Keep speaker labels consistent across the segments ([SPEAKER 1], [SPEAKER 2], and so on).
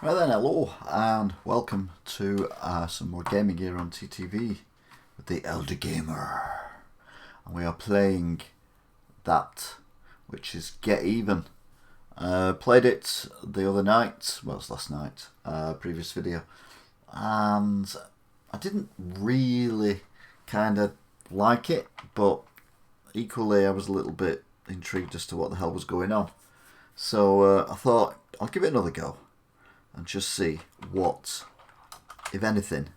[SPEAKER 1] Right then, hello and welcome to some more gaming gear on TTV with the Elder Gamer. And we are playing that, which is Get Even. Played it the other night, well, it was last night, previous video, and I didn't really kind of like it, but equally I was a little bit intrigued as to what the hell was going on. So I thought I'll give it another go and just see what, if anything,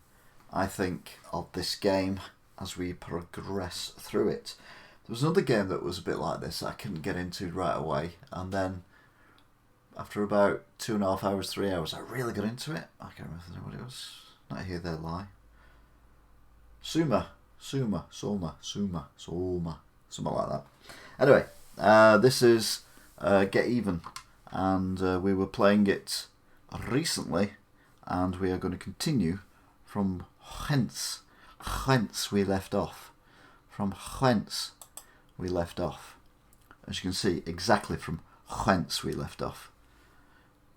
[SPEAKER 1] I think of this game as we progress through it. There was another game that was a bit like this I couldn't get into right away, and then after about 2.5 hours, 3 hours, I really got into it. I can't remember what it was. Not Here, There, Lie. Soma, something like that. Anyway, this is Get Even, and we were playing it recently, and we are going to continue from whence we left off. As you can see, exactly from whence we left off,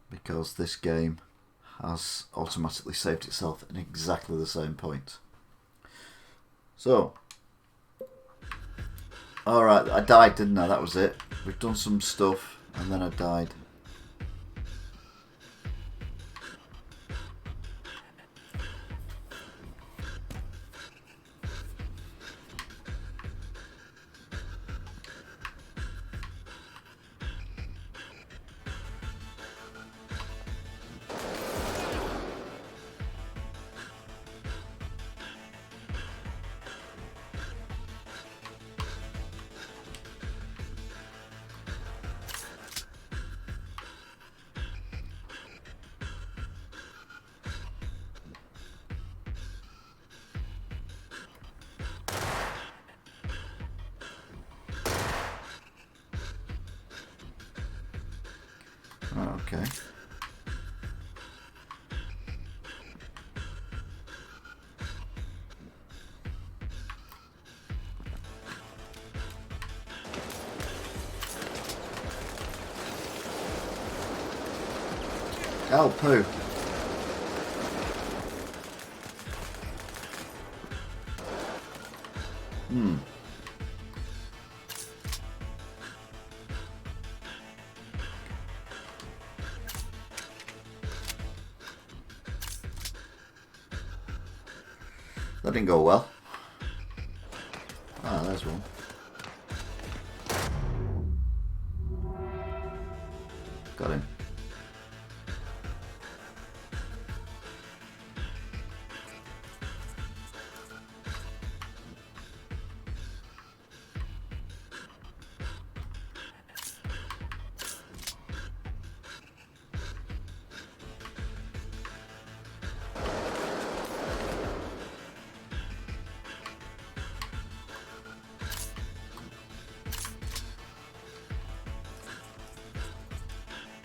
[SPEAKER 1] because this game has automatically saved itself in exactly the same point. So, alright, I died, didn't I? That was it. We've done some stuff, and then I died. Okay. Oh, poo. That didn't go well. Ah, there's one. Got him.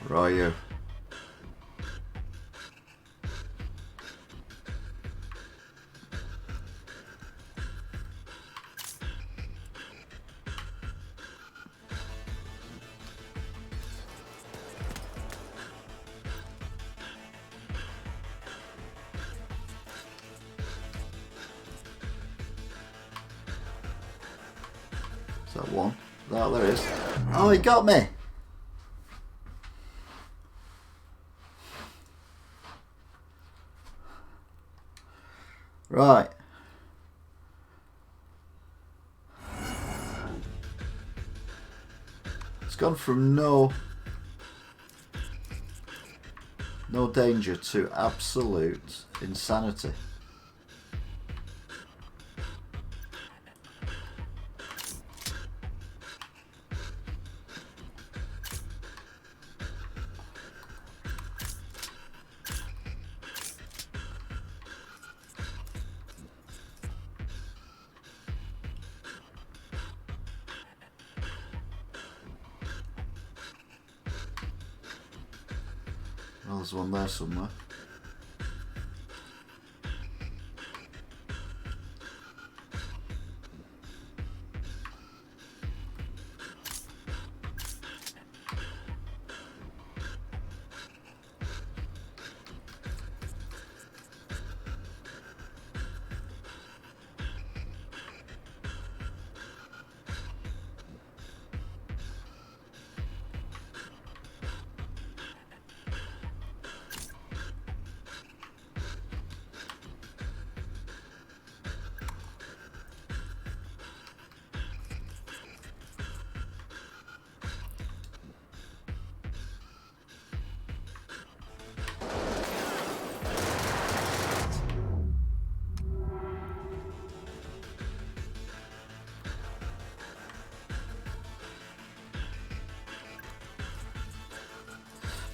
[SPEAKER 1] Where are you? Is that one? Oh, there is. Oh, he got me! Right. It's gone from no danger to absolute insanity. Well, there's one there somewhere.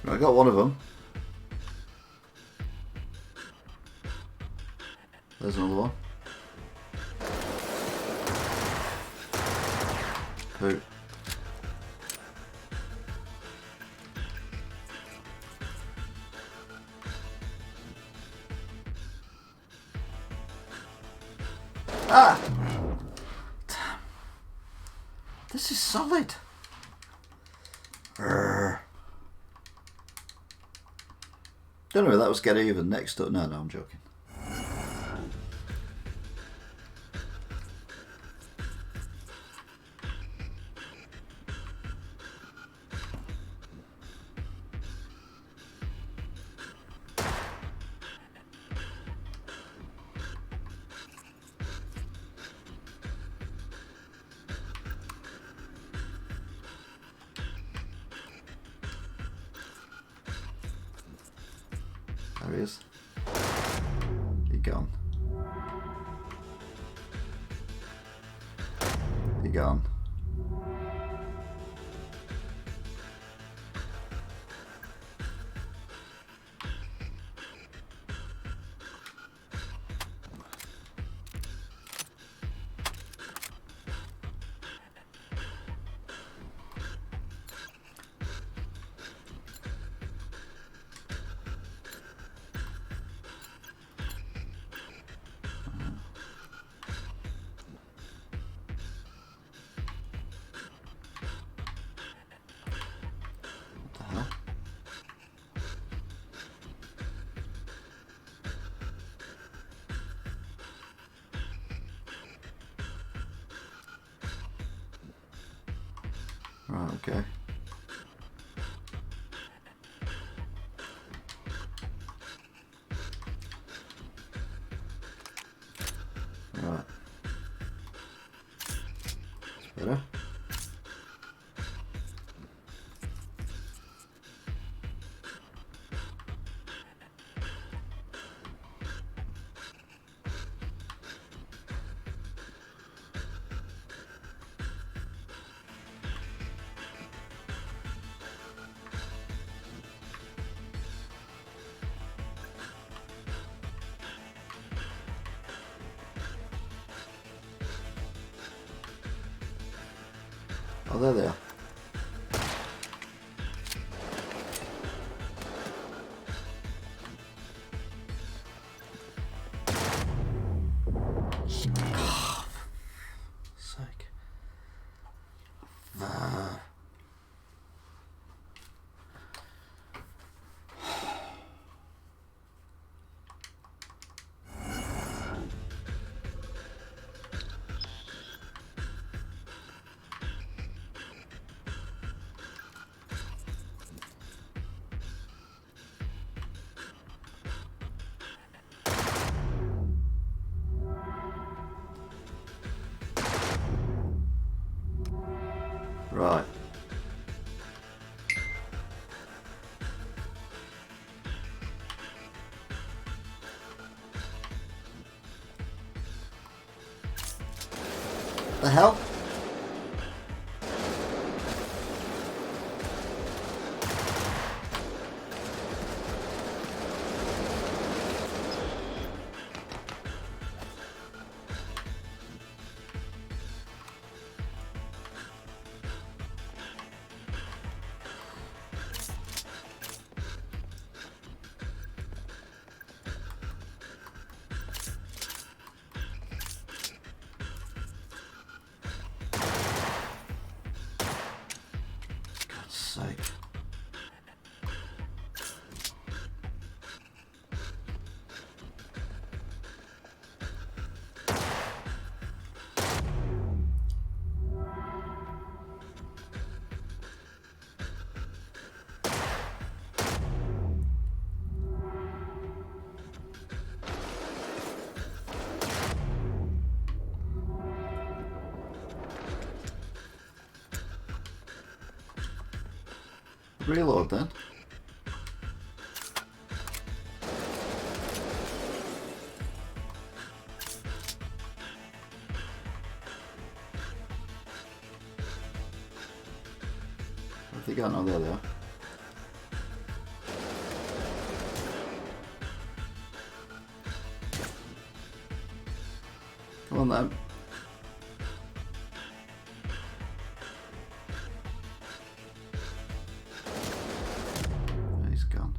[SPEAKER 1] I got one of them. There's another one. Who? Ah! Damn. This is solid. Urgh. Don't know if that was get even next up. No, I'm joking. There he is. He gone. He gone. Right, okay. Right. That's better. Oh, there they are. Oh, sake. Right. The hell? God's sake. Reload then. Where have they gone? Oh, there they are. Come on then. He's gone.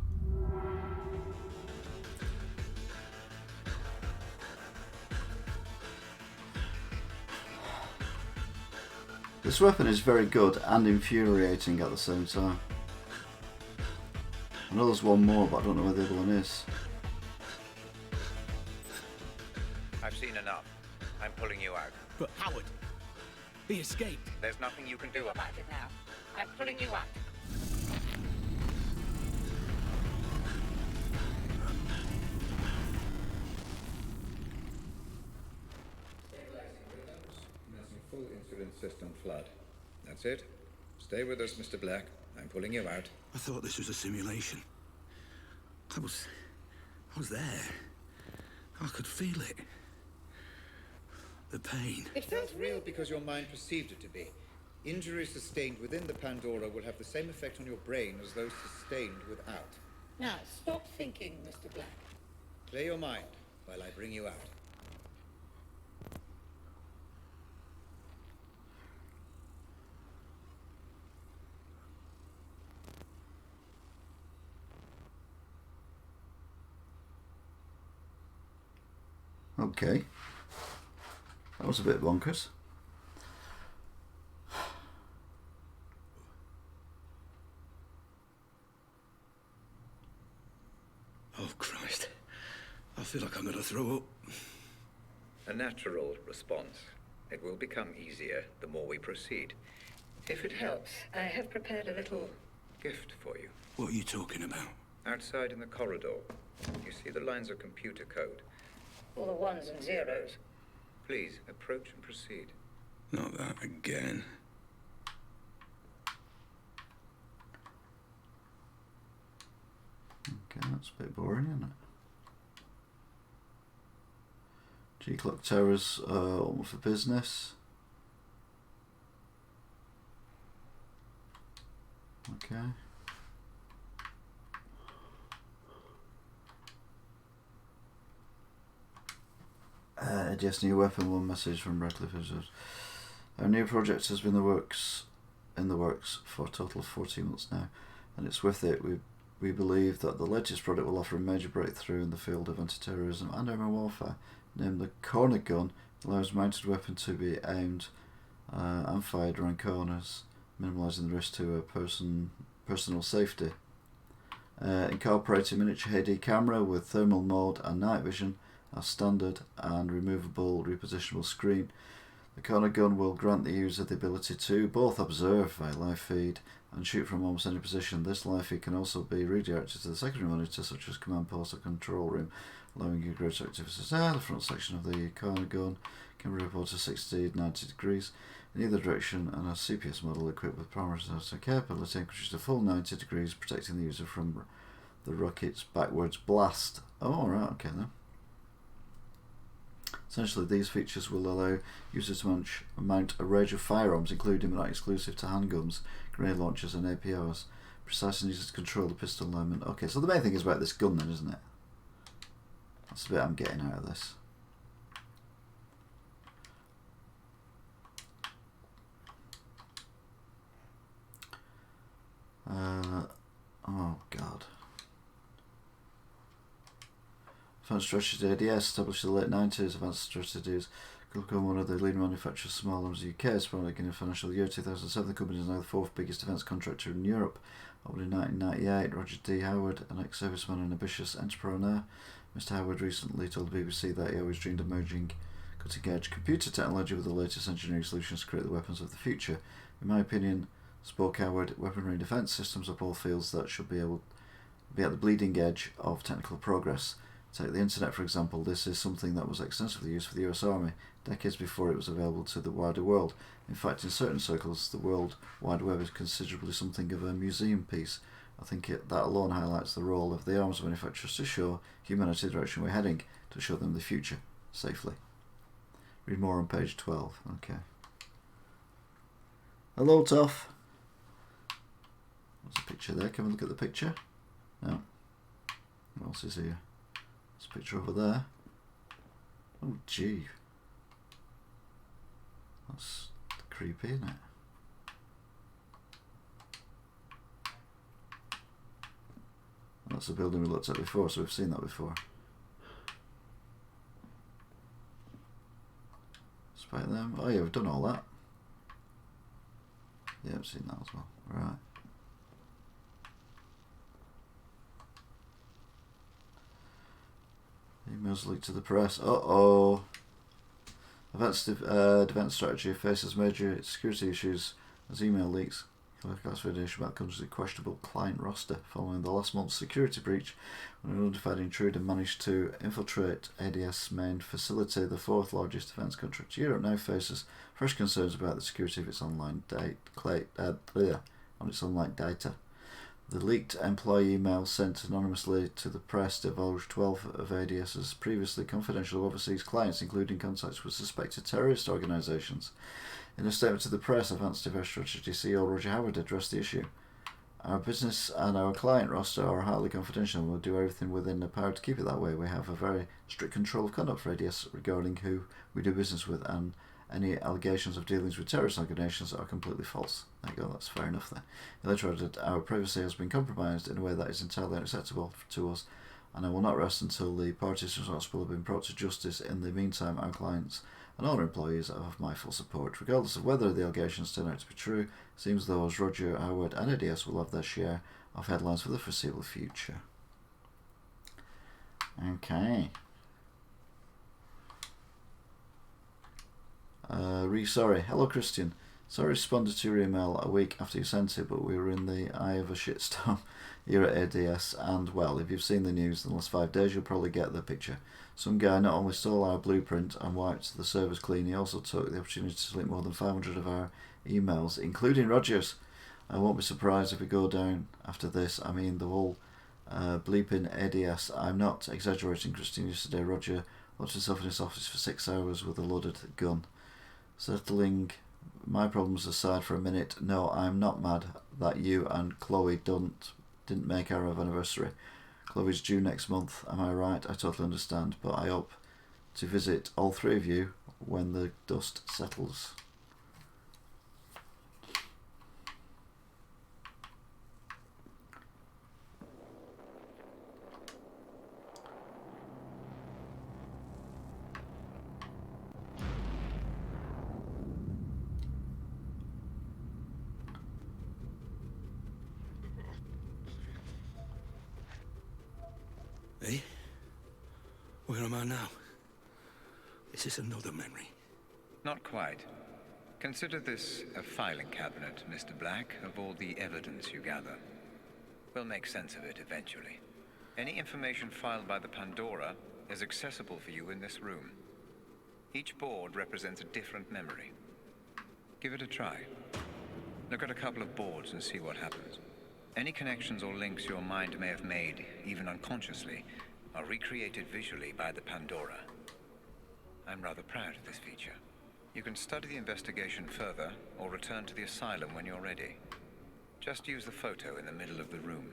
[SPEAKER 1] This weapon is very good and infuriating at the same time. I know there's one more, but I don't know where the other one is.
[SPEAKER 2] I've seen enough. I'm pulling you out.
[SPEAKER 3] But Howard, he escaped.
[SPEAKER 2] There's nothing you can do about it now. I'm pulling you out.
[SPEAKER 4] Full insulin system flood. That's it. Stay with us, Mr. Black. I'm pulling you out.
[SPEAKER 3] I thought this was a simulation. I was there. I could feel it. The pain.
[SPEAKER 4] It felt real because your mind perceived it to be. Injuries sustained within the Pandora will have the same effect on your brain as those sustained without.
[SPEAKER 5] Now, stop thinking, Mr. Black.
[SPEAKER 4] Clear your mind while I bring you out.
[SPEAKER 1] Okay. That was a bit bonkers.
[SPEAKER 3] Oh, Christ. I feel like I'm gonna throw up.
[SPEAKER 4] A natural response. It will become easier the more we proceed. If it helps,
[SPEAKER 5] I have prepared a little...
[SPEAKER 4] gift for you.
[SPEAKER 3] What are you talking about?
[SPEAKER 4] Outside in the corridor, you see the lines of computer code.
[SPEAKER 5] all the ones and zeros.
[SPEAKER 4] Please, approach and proceed.
[SPEAKER 3] Not that again.
[SPEAKER 1] Okay, that's a bit boring, isn't it? G-Clock Terrors, all for business. Okay. Yes, new weapon, one message from Radcliffe. Our new project has been in the works for a total of 14 months now, and it's with it we believe that the latest product will offer a major breakthrough in the field of anti-terrorism and urban warfare. Named the Corner Gun, allows mounted weapon to be aimed and fired around corners, minimalising the risk to personal safety. Incorporating miniature HD camera with thermal mode and night vision as standard and removable repositionable screen. The Corner Gun will grant the user the ability to both observe via live feed and shoot from almost any position. This live feed can also be redirected to the secondary monitor, such as command post or control room, allowing you greater activities. The front section of the Corner Gun can be reported to 60 to 90 degrees in either direction, and a CPS model equipped with primary sensor capability increases to full 90 degrees, protecting the user from the rocket's backwards blast. Oh, alright, okay then. Essentially, these features will allow users to mount a range of firearms, including but not exclusive to handguns, grenade launchers and APRs, precisely needed to control the pistol alignment. Okay, so the main thing is about this gun then, isn't it? That's the bit I'm getting out of this. Oh god. Advanced Strategy ADS, established in the late 90s, Advanced Strategy is one of the leading manufacturers of small arms in the UK. Sporting in the financial year 2007, the company is now the fourth biggest defence contractor in Europe. Opened in 1998, Roger D. Howard, an ex-serviceman and ambitious entrepreneur. Mr. Howard recently told the BBC that he always dreamed of merging cutting-edge computer technology with the latest engineering solutions to create the weapons of the future. In my opinion, spoke Howard, weaponry and defence systems are all fields that should be able to be at the bleeding edge of technical progress. Take the internet, for example. This is something that was extensively used for the US Army decades before it was available to the wider world. In fact, in certain circles, the World Wide Web is considerably something of a museum piece. I think that alone highlights the role of the arms manufacturers to show humanity the direction we're heading, to show them the future safely. Read more on page 12. Okay. Hello, Toff. There's a picture there. Can we look at the picture? No. What else is here? There's a picture over there. Oh, gee. That's creepy, isn't it? That's the building we looked at before, so we've seen that before. Despite them. Oh yeah, we've done all that. Yeah, I've seen that as well. Right. Emails leaked to the press. Uh-oh. Defense strategy faces major security issues as email leaks. Classification about comes with a questionable client roster following the last month's security breach when an unidentified intruder managed to infiltrate ADS main facility, the fourth largest defence contractor. Europe now faces fresh concerns about the security of its online data. The leaked employee email sent anonymously to the press divulged 12 of ADS's previously confidential overseas clients, including contacts with suspected terrorist organisations. In a statement to the press, Advanced Defence Strategy CEO Roger Howard addressed the issue. Our business and our client roster are highly confidential and will do everything within our power to keep it that way. We have a very strict control of conduct for ADS regarding who we do business with, and any allegations of dealings with terrorist organisations are completely false. There you go, that's fair enough there. He later added, our privacy has been compromised in a way that is entirely unacceptable to us, and I will not rest until the parties responsible have been brought to justice. In the meantime, our clients and all our employees have my full support. Regardless of whether the allegations turn out to be true, it seems though as Roger, Howard and ADS will have their share of headlines for the foreseeable future. Okay. Sorry. Hello Christian. Sorry I responded to your email a week after you sent it, but we were in the eye of a shitstorm here at ADS, and well, if you've seen the news in the last 5 days, you'll probably get the picture. Some guy not only stole our blueprint and wiped the servers clean, he also took the opportunity to delete more than 500 of our emails, including Roger's. I won't be surprised if we go down after this. I mean, the whole bleeping ADS. I'm not exaggerating, Christine. Yesterday, Roger locked himself in his office for 6 hours with a loaded gun. Settling my problems aside for a minute, no, I'm not mad that you and Chloe didn't make our anniversary. Chloe's due next month, am I right? I totally understand, but I hope to visit all three of you when the dust settles.
[SPEAKER 3] Eh? Where am I now? Is this another memory?
[SPEAKER 2] Not quite. Consider this a filing cabinet, Mr. Black, of all the evidence you gather. We'll make sense of it eventually. Any information filed by the Pandora is accessible for you in this room. Each board represents a different memory. Give it a try. Look at a couple of boards and see what happens. Any connections or links your mind may have made, even unconsciously, are recreated visually by the Pandora. I'm rather proud of this feature. You can study the investigation further, or return to the asylum when you're ready. Just use the photo in the middle of the room.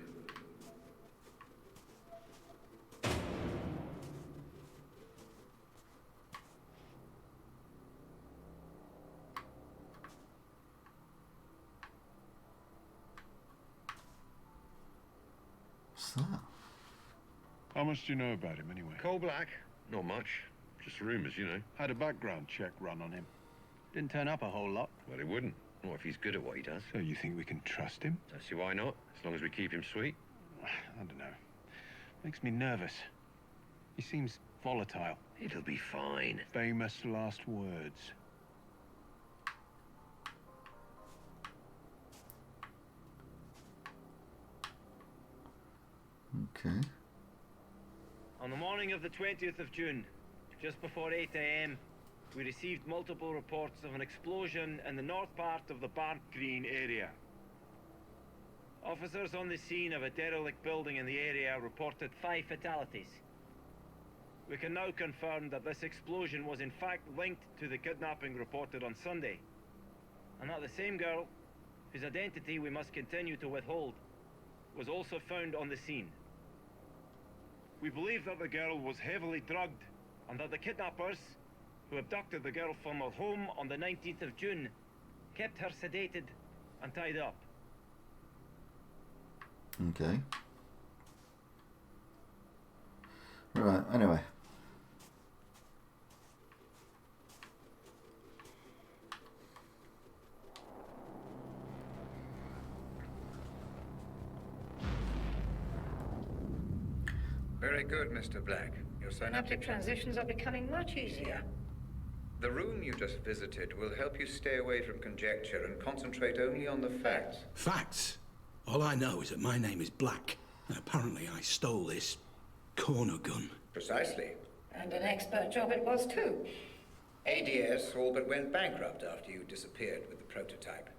[SPEAKER 1] What's that?
[SPEAKER 6] How much do you know about him, anyway?
[SPEAKER 7] Coal Black? Not much. Just rumours, you know.
[SPEAKER 6] Had a background check run on him.
[SPEAKER 8] Didn't turn up a whole lot.
[SPEAKER 7] Well, he wouldn't. Not if he's good at what he does.
[SPEAKER 6] So you think we can trust him?
[SPEAKER 7] Don't see why not, as long as we keep him sweet.
[SPEAKER 6] I don't know. Makes me nervous. He seems volatile.
[SPEAKER 7] It'll be fine.
[SPEAKER 6] Famous last words.
[SPEAKER 1] Okay.
[SPEAKER 8] On the morning of the 20th of June, just before 8 a.m., we received multiple reports of an explosion in the north part of the Barnt Green area. Officers on the scene of a derelict building in the area reported 5 fatalities. We can now confirm that this explosion was in fact linked to the kidnapping reported on Sunday, and that the same girl, whose identity we must continue to withhold, was also found on the scene.
[SPEAKER 6] We believe that the girl was heavily drugged and that the kidnappers,
[SPEAKER 8] who abducted the girl from her home on the 19th of June, kept her sedated and tied up.
[SPEAKER 1] Okay. Right, anyway.
[SPEAKER 2] Very good, Mr. Black. Your
[SPEAKER 5] Synaptic transitions are becoming much easier.
[SPEAKER 2] The room you just visited will help you stay away from conjecture and concentrate only on the facts.
[SPEAKER 3] Facts? All I know is that my name is Black, and apparently I stole this corner gun.
[SPEAKER 2] Precisely.
[SPEAKER 5] And an expert job it was too.
[SPEAKER 2] ADS all but went bankrupt after you disappeared with the prototype.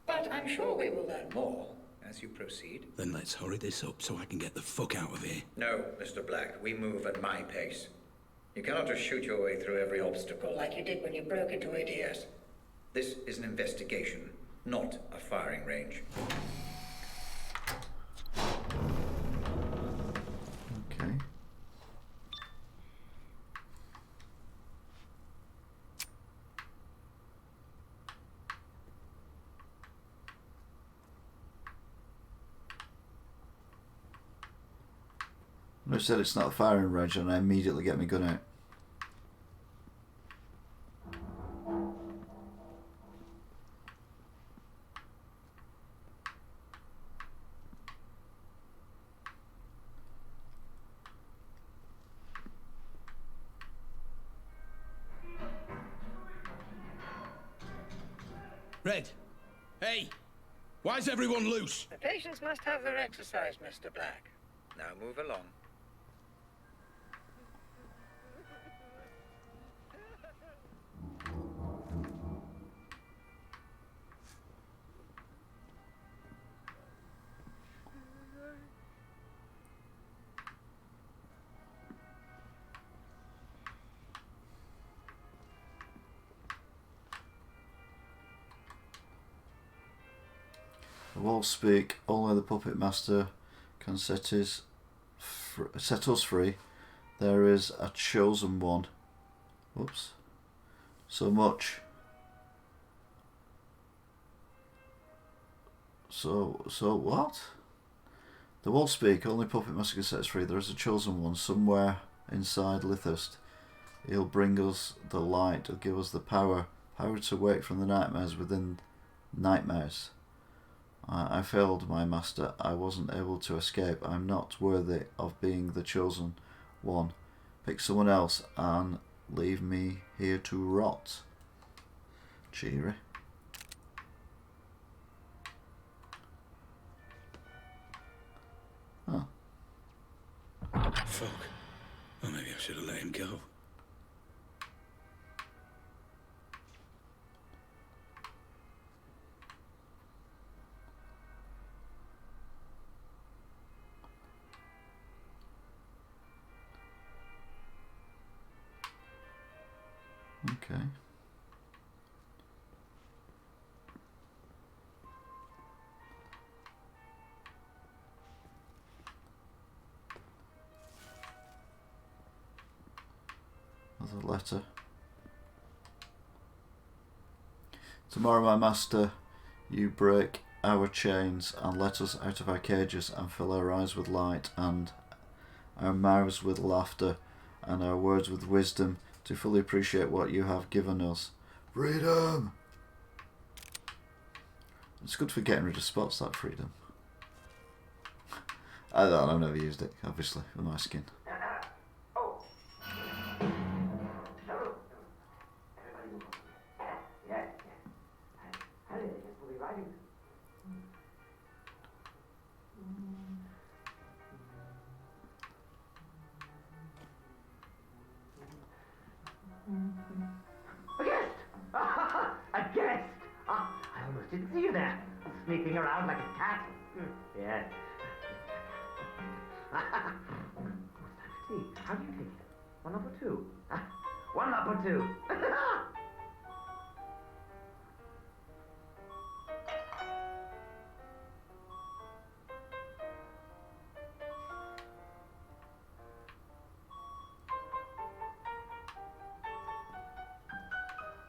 [SPEAKER 5] But I'm sure we will learn more.
[SPEAKER 2] As you proceed.
[SPEAKER 3] Then let's hurry this up so I can get the fuck out of here.
[SPEAKER 2] No, Mr. Black, we move at my pace. You cannot just shoot your way through every obstacle
[SPEAKER 5] Like you did when you broke into
[SPEAKER 2] ADS. This is an investigation, not a firing range.
[SPEAKER 1] Okay. I said it's not a firing range and I immediately get my gun out.
[SPEAKER 3] Red! Hey! Why is everyone loose?
[SPEAKER 5] The patients must have their exercise, Mr. Black.
[SPEAKER 2] Now move along.
[SPEAKER 1] The walls speak, only the puppet master can set us free. There is a chosen one. Whoops. So much. So what? The walls speak, only puppet master can set us free. There is a chosen one somewhere inside Lithurst. He'll bring us the light, he'll give us the power to wake from the nightmares within nightmares. I failed, my master. I wasn't able to escape. I'm not worthy of being the chosen one. Pick someone else and leave me here to rot. Cheery. Oh.
[SPEAKER 3] Fuck. Well, maybe I should have let him go.
[SPEAKER 1] Okay. Another letter. Tomorrow, my master, you break our chains and let us out of our cages and fill our eyes with light and our mouths with laughter and our words with wisdom to fully appreciate what you have given us. Freedom! It's good for getting rid of spots, that freedom. I don't know, I've never used it, obviously, with my skin.
[SPEAKER 9] A guest! I almost didn't see you there. Sneaking around like a cat. Yes. What's time for tea? How do you take it? 1 up or 2? 1 up or 2?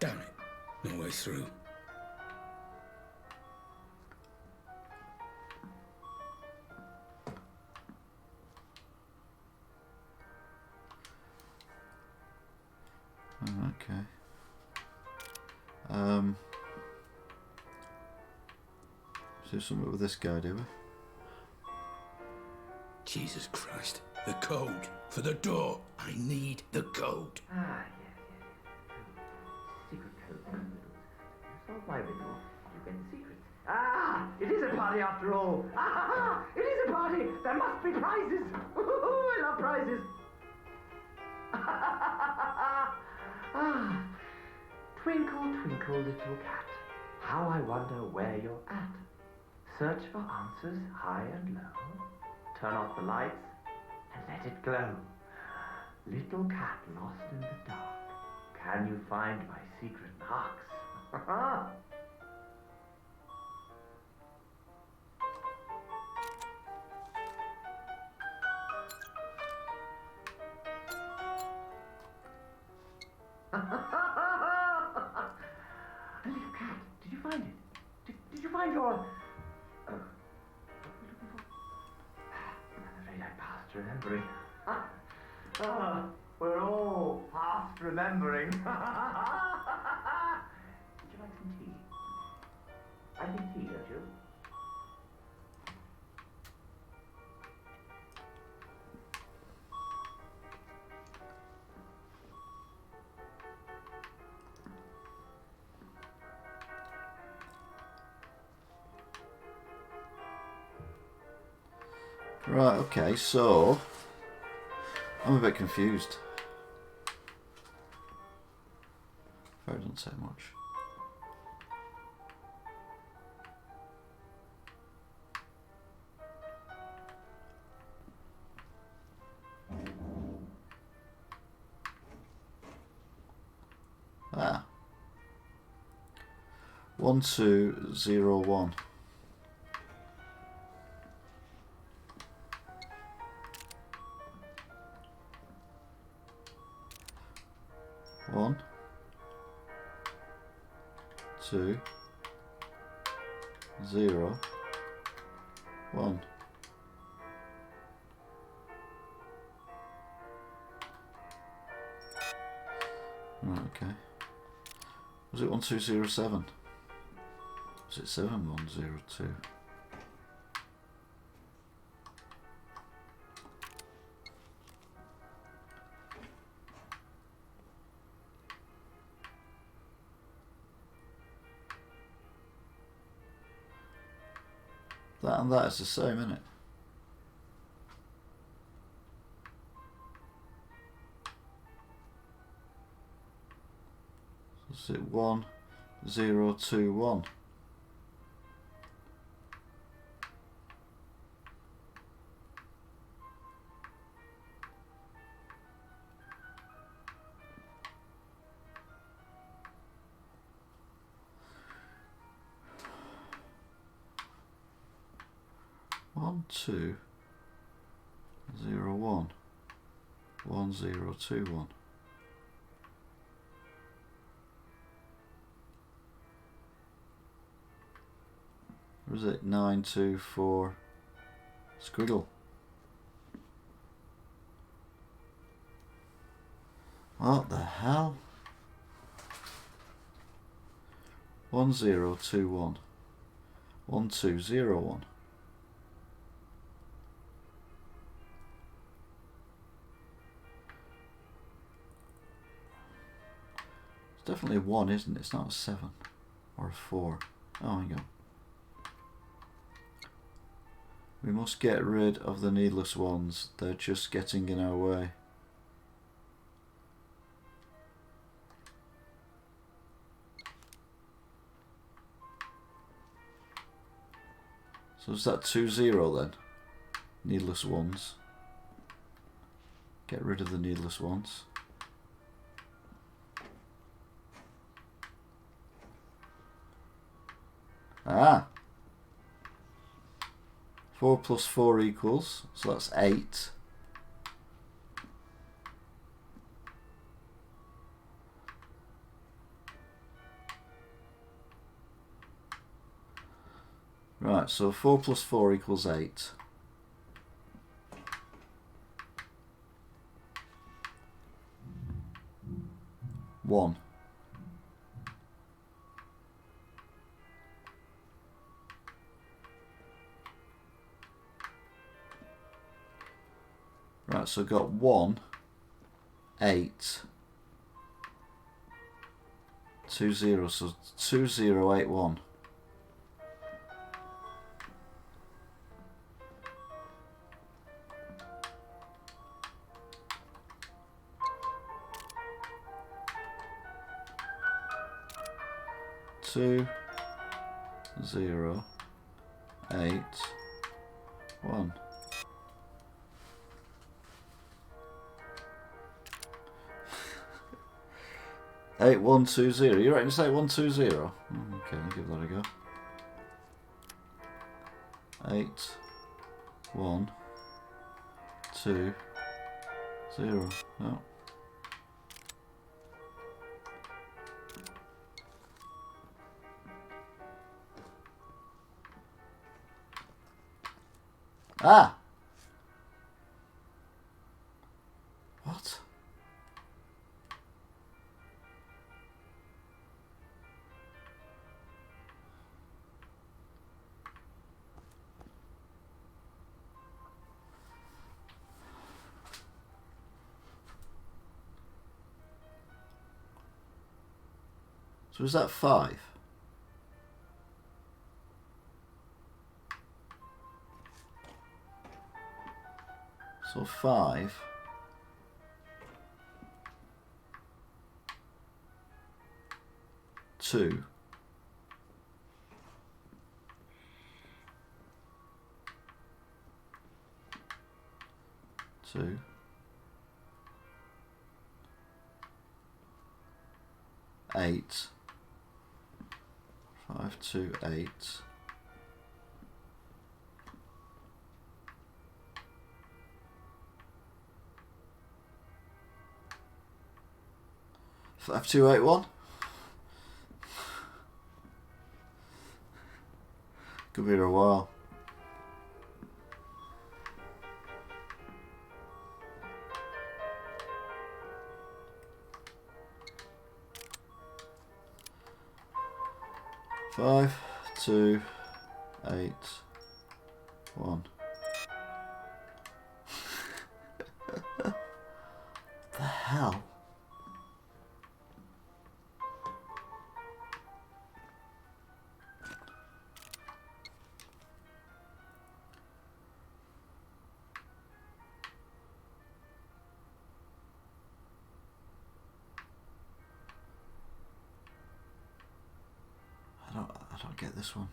[SPEAKER 3] Damn it. No way through.
[SPEAKER 1] Okay. Let's do something with this guy, do we?
[SPEAKER 3] Jesus Christ. The code. For the door. I need the code.
[SPEAKER 9] Ah, yes. Secret code. You solve my riddle, you get the secret. Ah! It is a party after all. Ah! It is a party! There must be prizes! I love prizes! Ah! Twinkle, twinkle, little cat, how I wonder where you're at. Search for answers high and low. Turn off the lights and let it glow. Little cat lost in the dark, can you find my secret marks? Little cat, did you find it? Did you find your... what were you looking for? I'm afraid I passed remembering. We're all past remembering. Would you like some tea? I think tea, don't you?
[SPEAKER 1] Right, okay, so I'm a bit confused. That doesn't say much. Ah. 1201. One, 2, 0, 1. Right, okay. Was it 1207? Was it 7102? That and that is the same, isn't it? So is it 1021? One, 2, 0, 1, 1, 0, 2, 1. Or is it 9, 2, 4, squiggle? What the hell? 1, 0, 2, 1, 1, 2, 0, 1. It's definitely a 1, isn't it? It's not a 7 or a 4. Oh, hang on. We must get rid of the needless ones. They're just getting in our way. So is that 2, 0 then? Needless ones. Get rid of the needless ones. Ah! 4 plus 4 equals, so that's 8. Right, so 4 plus 4 equals 8. One. Right, so got 1, 8, 2 0, so 2081. Two, 0, 8, 1. Eight one two zero. You reckon it's 8120? Okay, I'll give that a go. 8 1 2 0. No. Ah! What? So is that 5? So 5. 2. 2. 8. 5 2 8. Five 2 8 1. Could be here a while. Five 2 8 1. The hell? I don't get this one.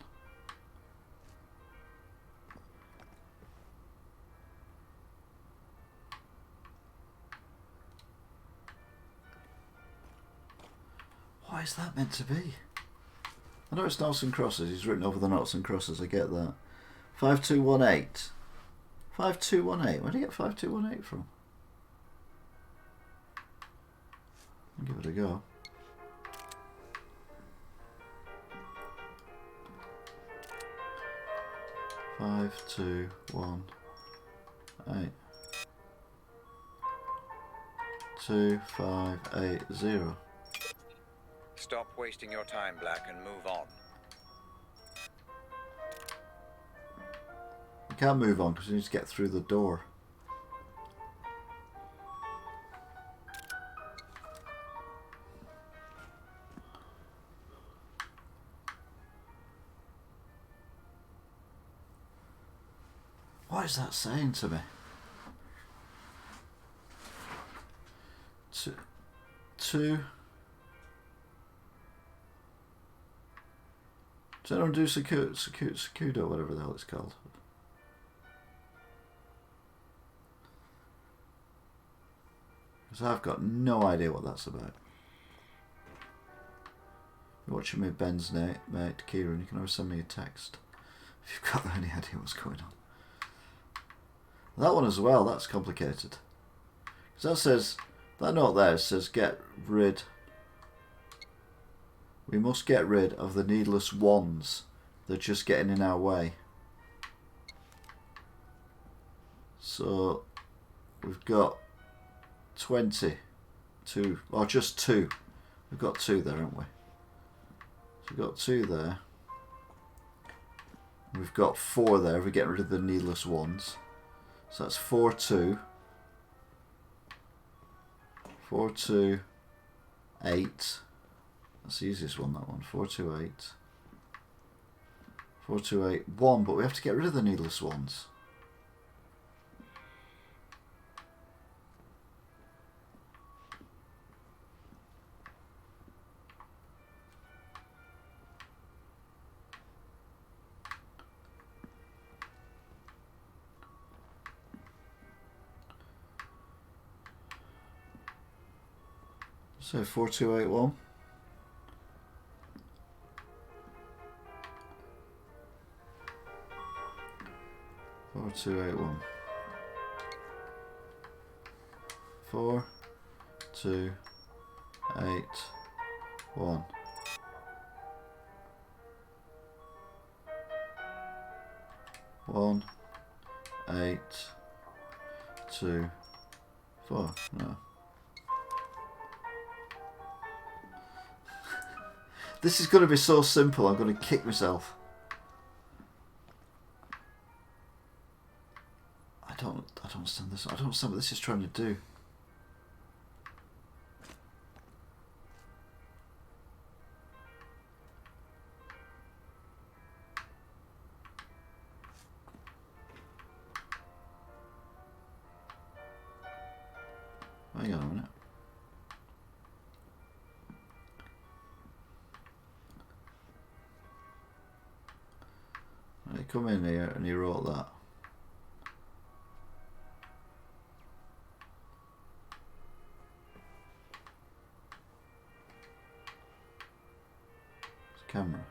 [SPEAKER 1] What is that meant to be? I know it's noughts and crosses. He's written over the noughts and crosses. I get that. 5218. 5218. Where did he get 5218 from? I'll give it a go. Five, 2, 1, 8. 2, 5, 8, 0.
[SPEAKER 2] Stop wasting your time, Black, and move on.
[SPEAKER 1] You can't move on because you need to get through the door. What is that saying to me? Two. Does anyone do Secudo, whatever the hell it's called? Because I've got no idea what that's about. You're watching me, Ben's mate, Kieran. You can always send me a text if you've got any idea what's going on. That one as well, that's complicated. Because that says, that note there says get rid. We must get rid of the needless ones they're just getting in our way. So we've got 22, or just 2. We've got 2 there, haven't we? So we've got 2 there. We've got 4 there. We're getting rid of the needless ones. So that's 4, 2. 4, 2, 8. That's the easiest one, that one. 4, 2, 8. 4, 2, 8, 1. But we have to get rid of the needless ones. So 4, 2, 8, 1. Four, 2, 8, 1. 4, 2, 8, 1. One, 8, 2, 4. No. This is going to be so simple. I'm going to kick myself. I don't understand this. I don't understand what this is trying to do. Hang on a minute. He come in here and he wrote that. It's camera.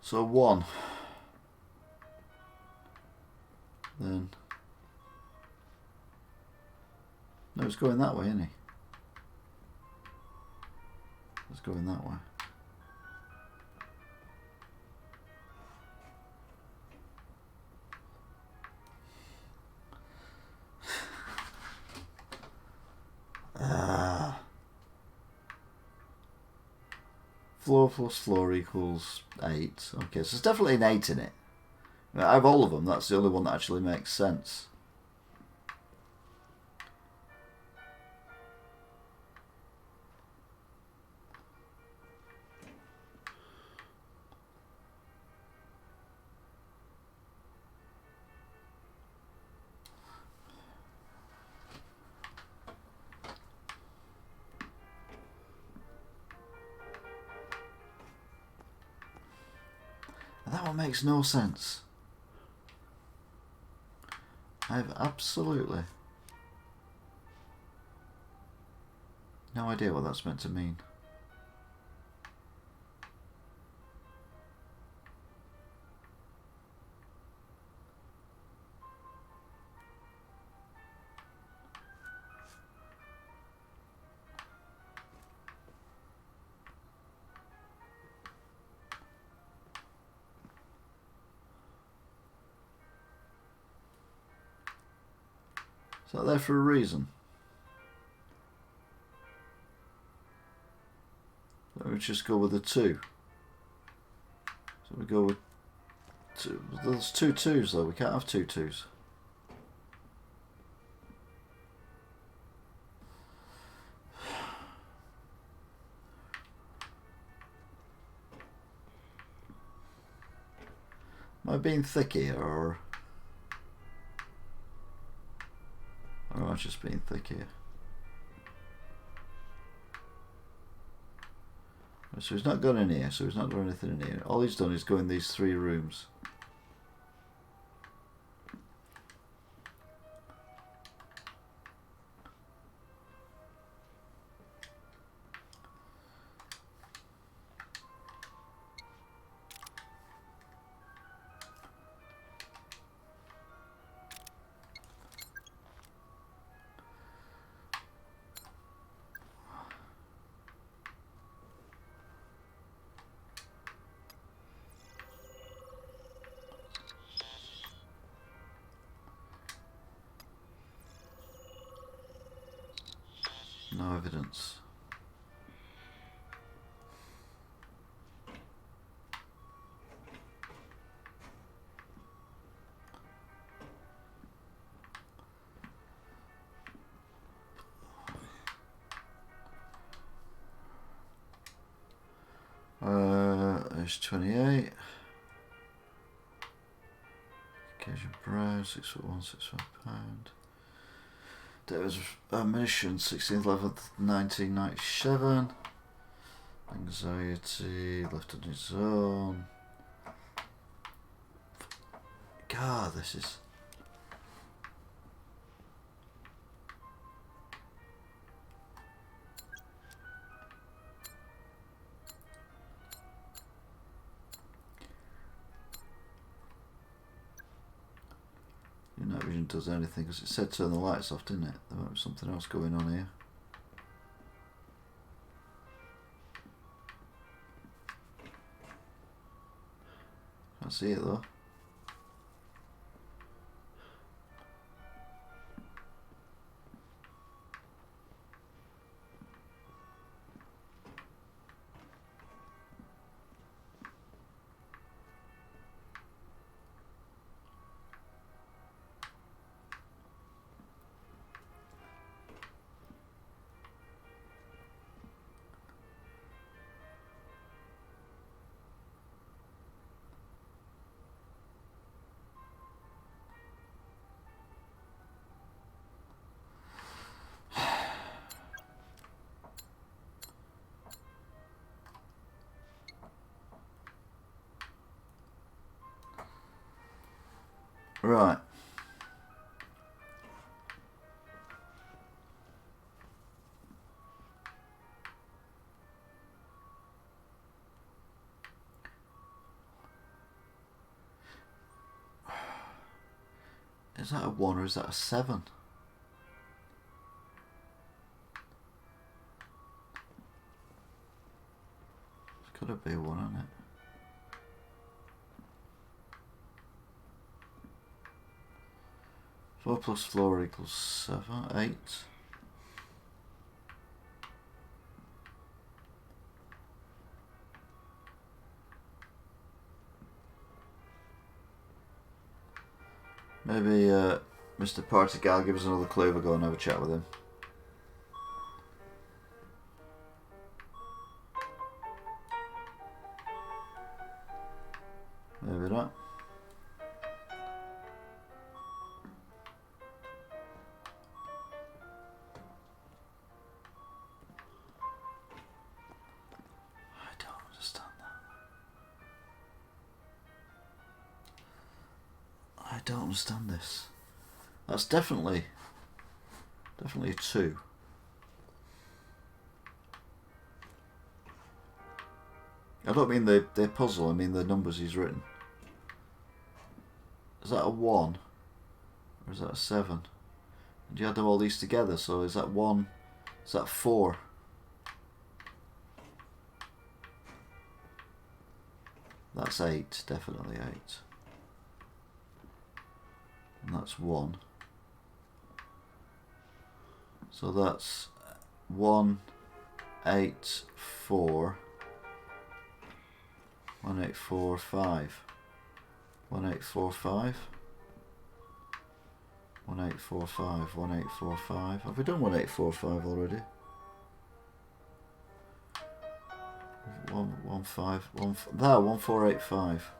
[SPEAKER 1] So 1. Then no, it's going that way, isn't he? It's going that way. Floor plus floor equals 8. Okay, so there's definitely an 8 in it. Out of all of them, that's the only one that actually makes sense. That one makes no sense. I have absolutely no idea what that's meant to mean. Is that there for a reason? Let me just go with a 2. So we go with 2. There's 2 2s though. We can't have 2 2s. Am I being thick here, or am I just being thick here? So he's not gone in here, so he's not done anything in here. All he's done is go in these 3 rooms. evidence. There's 28. Occasion browse, 6 foot 1, 6 £5. Date was admission 16th 11th 1997. Anxiety, left on his own. God, this is. Night vision does anything because it said turn the lights off, didn't it? There might be something else going on here. Can't see it though. Right. Is that a 1 or is that a 7? It's gotta be a 1, isn't it? Four plus floor equals 7, 8. Maybe Mr. Party Guy will give us another clue. We'll go and have a chat with him. Maybe not. I don't understand this. That's definitely a 2. I don't mean the puzzle, I mean the numbers he's written. Is that a 1? Or is that a 7? And you add them all these together, so is that 1? Is that 4? That's 8, definitely 8. And that's 1. So that's 1, 8, 4. 1, 8, 4, 5. 1, 8, 4, 5. 1, 8, 4, 5. 1, 8, 4, 5. Have we done 1, 8, 4, 5 already? 1, 5. 1, 4, 8, 5.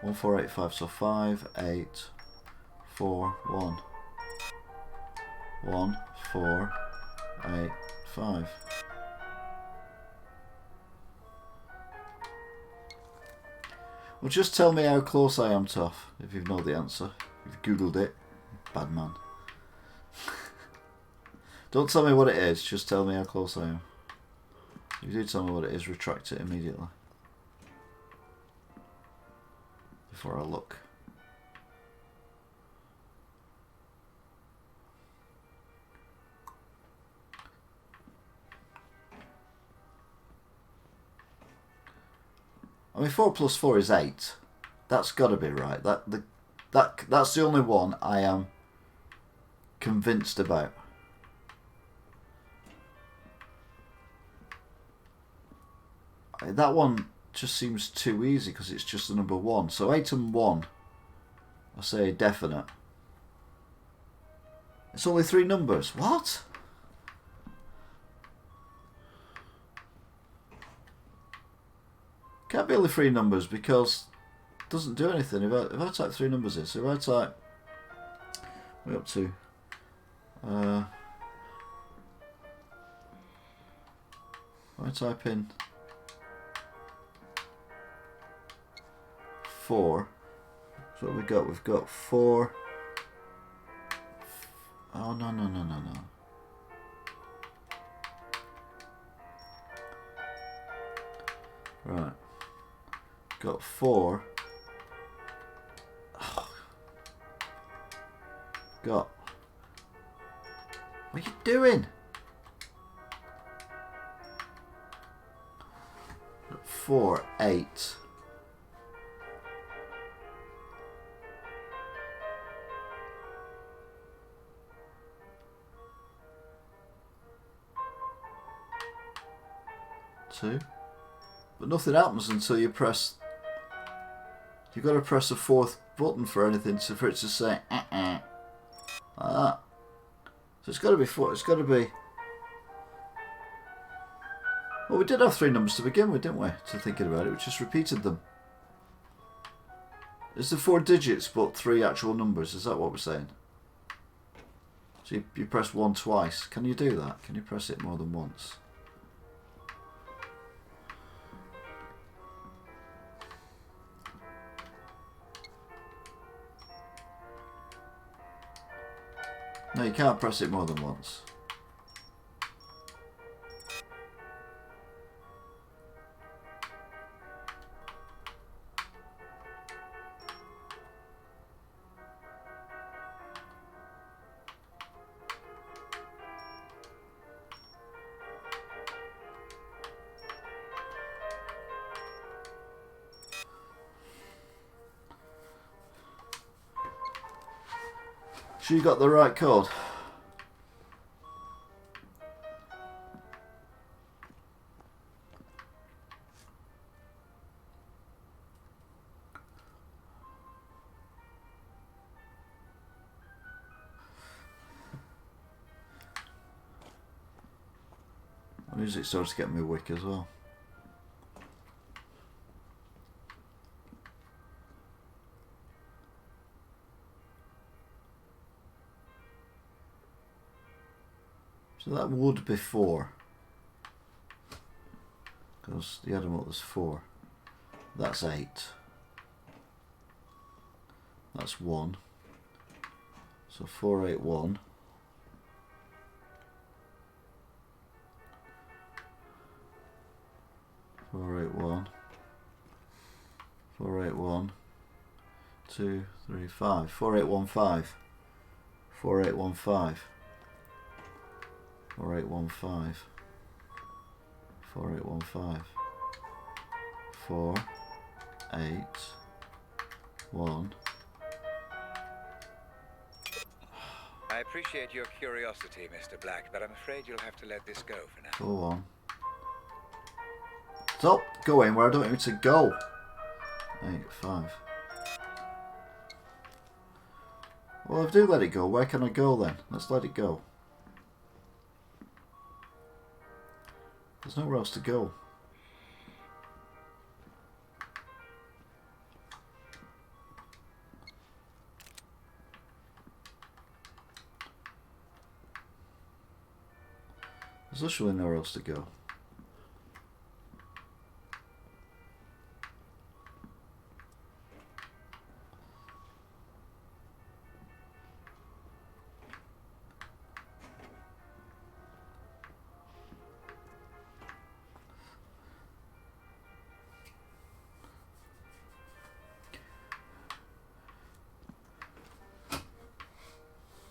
[SPEAKER 1] 1, 4, 8, 5. So 5, 8, 4, 1. 1, 4, 8, 5. Well, just tell me how close I am, Toff, if you know the answer. If you've googled it. Bad man. Don't tell me what it is, just tell me how close I am. If you do tell me what it is, retract it immediately. Before I look. I mean, 4 plus 4 is 8. That's got to be right. That's the only one I am convinced about. That one just seems too easy because it's just the number 1. So 8 and 1, I say definite. It's only 3 numbers. What? Can't be only 3 numbers because it doesn't do anything. If I type 3 numbers in, so if I type, we're up to, if I type in 4, so what we got? We've got 4. Oh no. Right. Got 4. Oh. Got. What are you doing? 4, 8. But nothing happens until you press. You've got to press the 4th button for anything for it to say like that. So it's got to be 4. It's got to be. Well, we did have 3 numbers to begin with, didn't we? To thinking about it, we just repeated them. Is the 4 digits but 3 actual numbers? Is that what we're saying? So you press 1 twice. Can you do that? Can you press it more than once? No, you can't press it more than once. So you got the right code. Music starts to get me wick as well. So that would be 4. Because the add them up was 4. That's 8. That's 1. So 4, 8, 1. Four, 8, 1. 4, 8, 1. 2, 3, 5. 4, 8, 1, 5. 4, 8, 1, 5. 4, 8, 1, 5. 4, 8, 1, 5. 4, 8, 1.
[SPEAKER 2] I appreciate your curiosity, Mr. Black, but I'm afraid you'll have to let this go for now.
[SPEAKER 1] 4, 1. Stop going where I don't need to go. 8, 5. Well, if I do let it go, where can I go then? Let's let it go. There's nowhere else to go. There's literally nowhere else to go.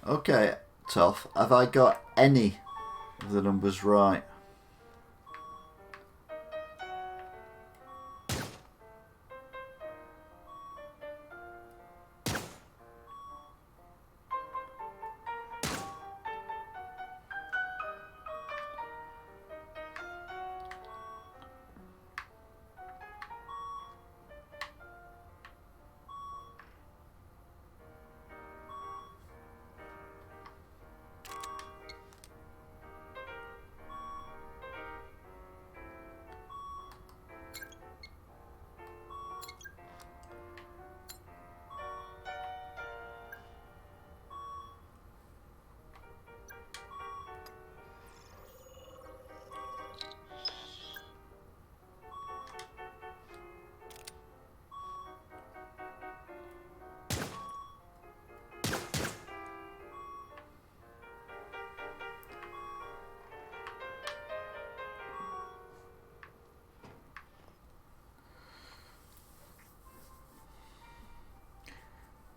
[SPEAKER 1] Okay, Toff, have I got any of the numbers right?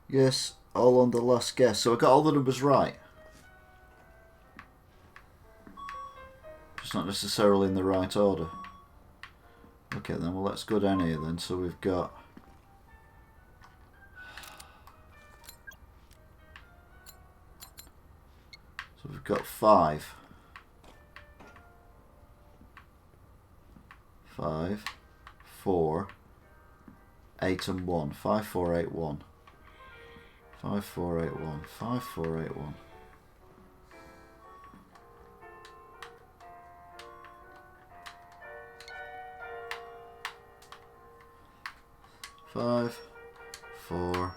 [SPEAKER 1] Yes, all on the last guess. So I got all the numbers right. Just not necessarily in the right order. Okay then, well let's go down here then. So we've got... So we've got 5. 5, 4, 8 and 1. 5, 4, 8, 1. 5, 4, 8, 1. 5, 4, 8, 1. 5, 4.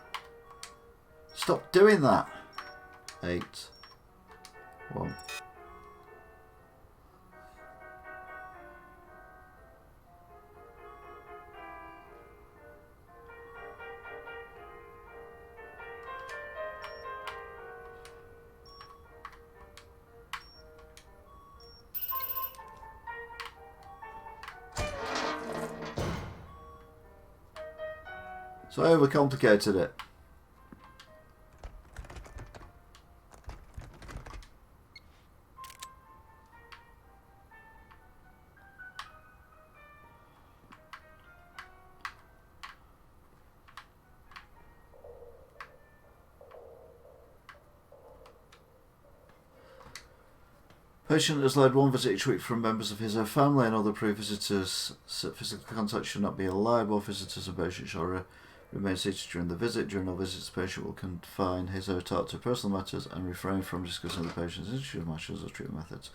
[SPEAKER 1] Stop doing that. 8, 1. So I overcomplicated it. Patient has led one visit each week from members of his own family and other pre-visitors. Physical contact should not be allowed. Both visitors and patient shall remain seated during the visit. During all visits, the patient will confine his or her talk to personal matters and refrain from discussing the patient's institutional matters or treatment methods.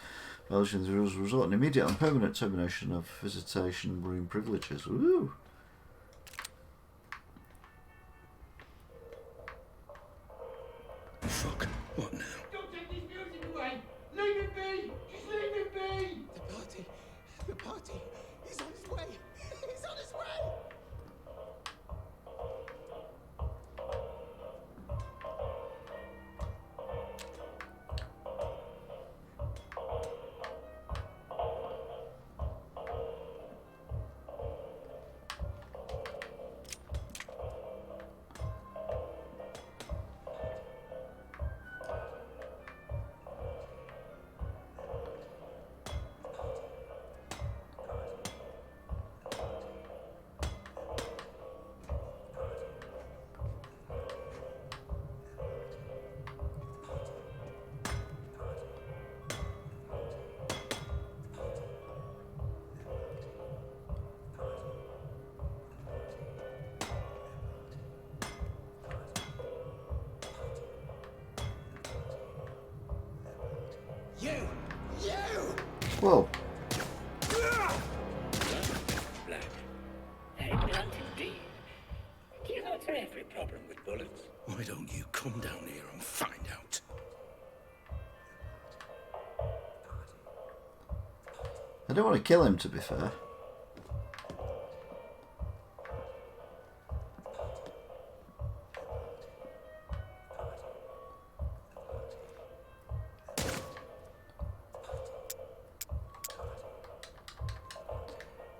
[SPEAKER 1] Violations of the rules result in immediate and permanent termination of visitation room privileges. Woo!
[SPEAKER 3] Fuck. What now?
[SPEAKER 10] Don't take this music away! Leave it be! Just leave it be! The party is on its way! He's on his way!
[SPEAKER 1] Whoa.
[SPEAKER 5] Black. Very blunt indeed. Do you answer every problem with bullets?
[SPEAKER 3] Why don't you come down here and find out?
[SPEAKER 1] I don't want to kill him, to be fair.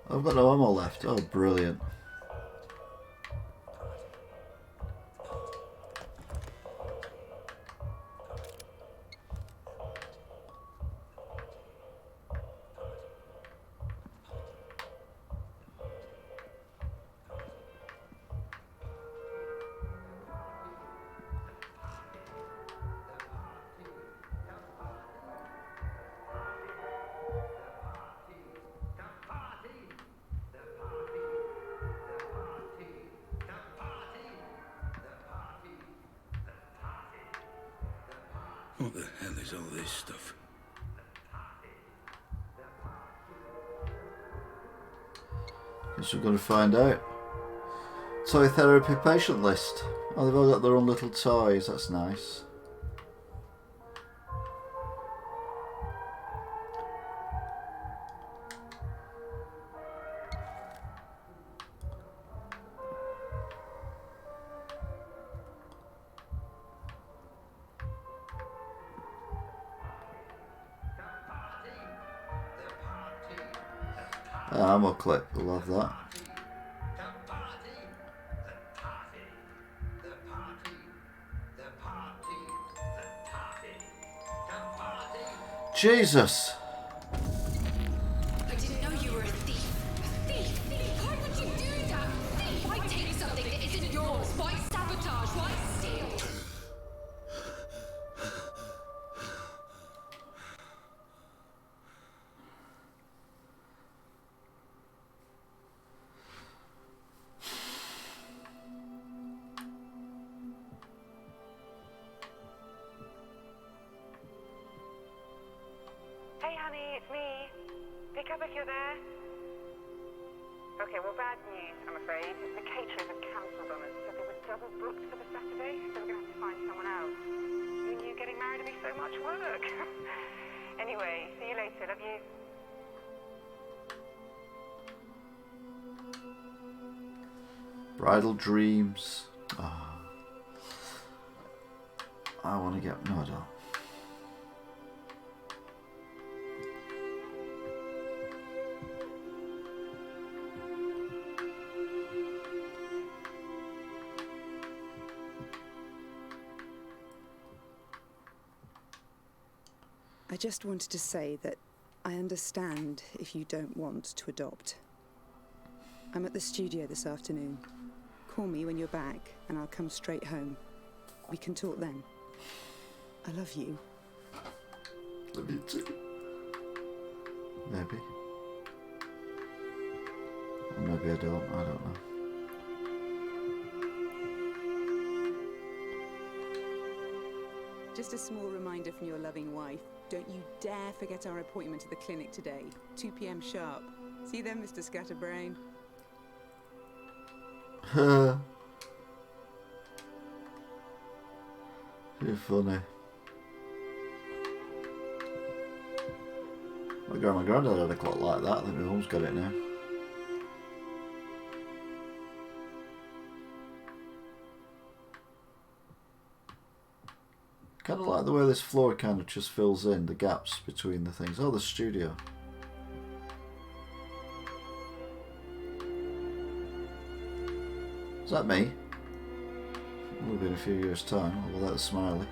[SPEAKER 1] I've got no ammo left. Oh, brilliant.
[SPEAKER 3] What the hell is all this stuff?
[SPEAKER 1] Guess we're going to find out. Toy therapy patient list. Oh, they've all got their own little toys. That's nice. Ammo clip, we'll have that. Jesus.
[SPEAKER 11] I didn't know you were a thief. A thief? Why would you do that? Thief! Why take something that isn't yours? Why sabotage? Why steal?
[SPEAKER 12] Hey honey, it's me. Pick up if you're there. Okay, well, bad news, I'm afraid. The caterers have cancelled on us, so they were double booked for the Saturday, so we're going to have to find someone else. You knew getting married would be so much work. Anyway, see you later. Love you.
[SPEAKER 1] Bridal dreams. Oh. I want to get... No, I don't.
[SPEAKER 13] I just wanted to say that I understand if you don't want to adopt. I'm at the studio this afternoon. Call me when you're back and I'll come straight home. We can talk then. I love you.
[SPEAKER 1] Love you too. Maybe. Or maybe I don't know.
[SPEAKER 13] Just a small reminder from your loving wife. Don't you dare forget our appointment at the clinic today. 2 p.m. sharp. See you then, Mr. Scatterbrain.
[SPEAKER 1] You're funny. My granddad had a clock like that. I think my mum's got it now. Kind of like the way this floor kind of just fills in the gaps between the things. Oh, the studio. Is that me? It will be in a few years' time. Oh, well, that's Smiley.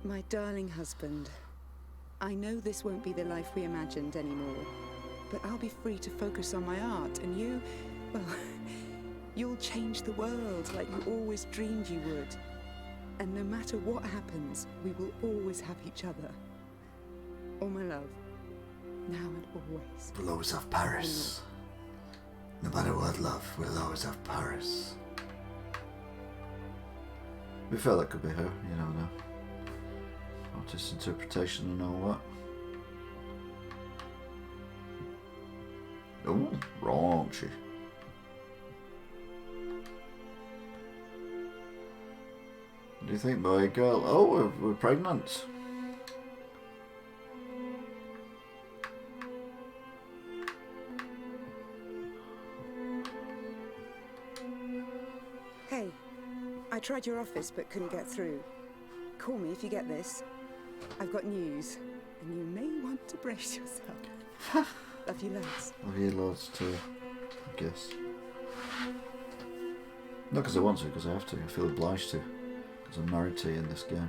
[SPEAKER 13] My darling husband, I know this won't be the life we imagined anymore, but I'll be free to focus on my art, and you, well, you'll change the world like you always dreamed you would. And no matter what happens, we will always have each other. All my love, now and always.
[SPEAKER 1] We'll always have Paris. No matter what, love, we'll always have Paris. We felt that could be her, you never know. Artist interpretation and all that. Oh, wrong, she. What do you think, boy, girl? Oh, we're pregnant.
[SPEAKER 13] Hey, I tried your office but couldn't get through. Call me if you get this. I've got news, and you may want to brace yourself. Love you loads.
[SPEAKER 1] Love you loads too, I guess. Not because I want to, because I have to. I feel obliged to. Because I'm married to you in this game.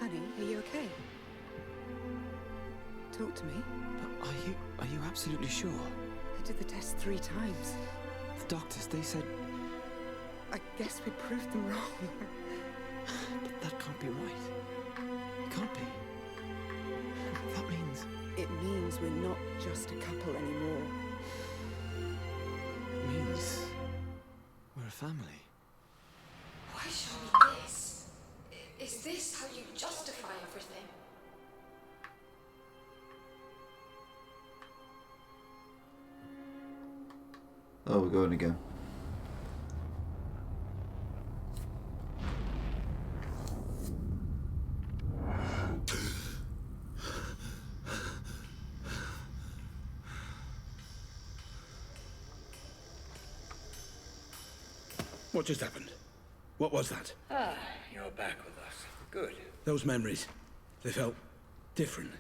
[SPEAKER 13] Honey, are you okay? Talk to me.
[SPEAKER 14] But are you absolutely sure?
[SPEAKER 13] I did the test 3 times.
[SPEAKER 14] The doctors, they said...
[SPEAKER 13] I guess we proved them wrong.
[SPEAKER 14] But that can't be right. It can't be. That means...
[SPEAKER 13] It means we're not just a couple anymore.
[SPEAKER 14] It means... we're a family.
[SPEAKER 11] Why show me this? Is this how you justify everything?
[SPEAKER 1] Oh, we're going again.
[SPEAKER 3] What just happened? What was that?
[SPEAKER 2] Ah, you're back with us. Good.
[SPEAKER 3] Those memories, they felt different.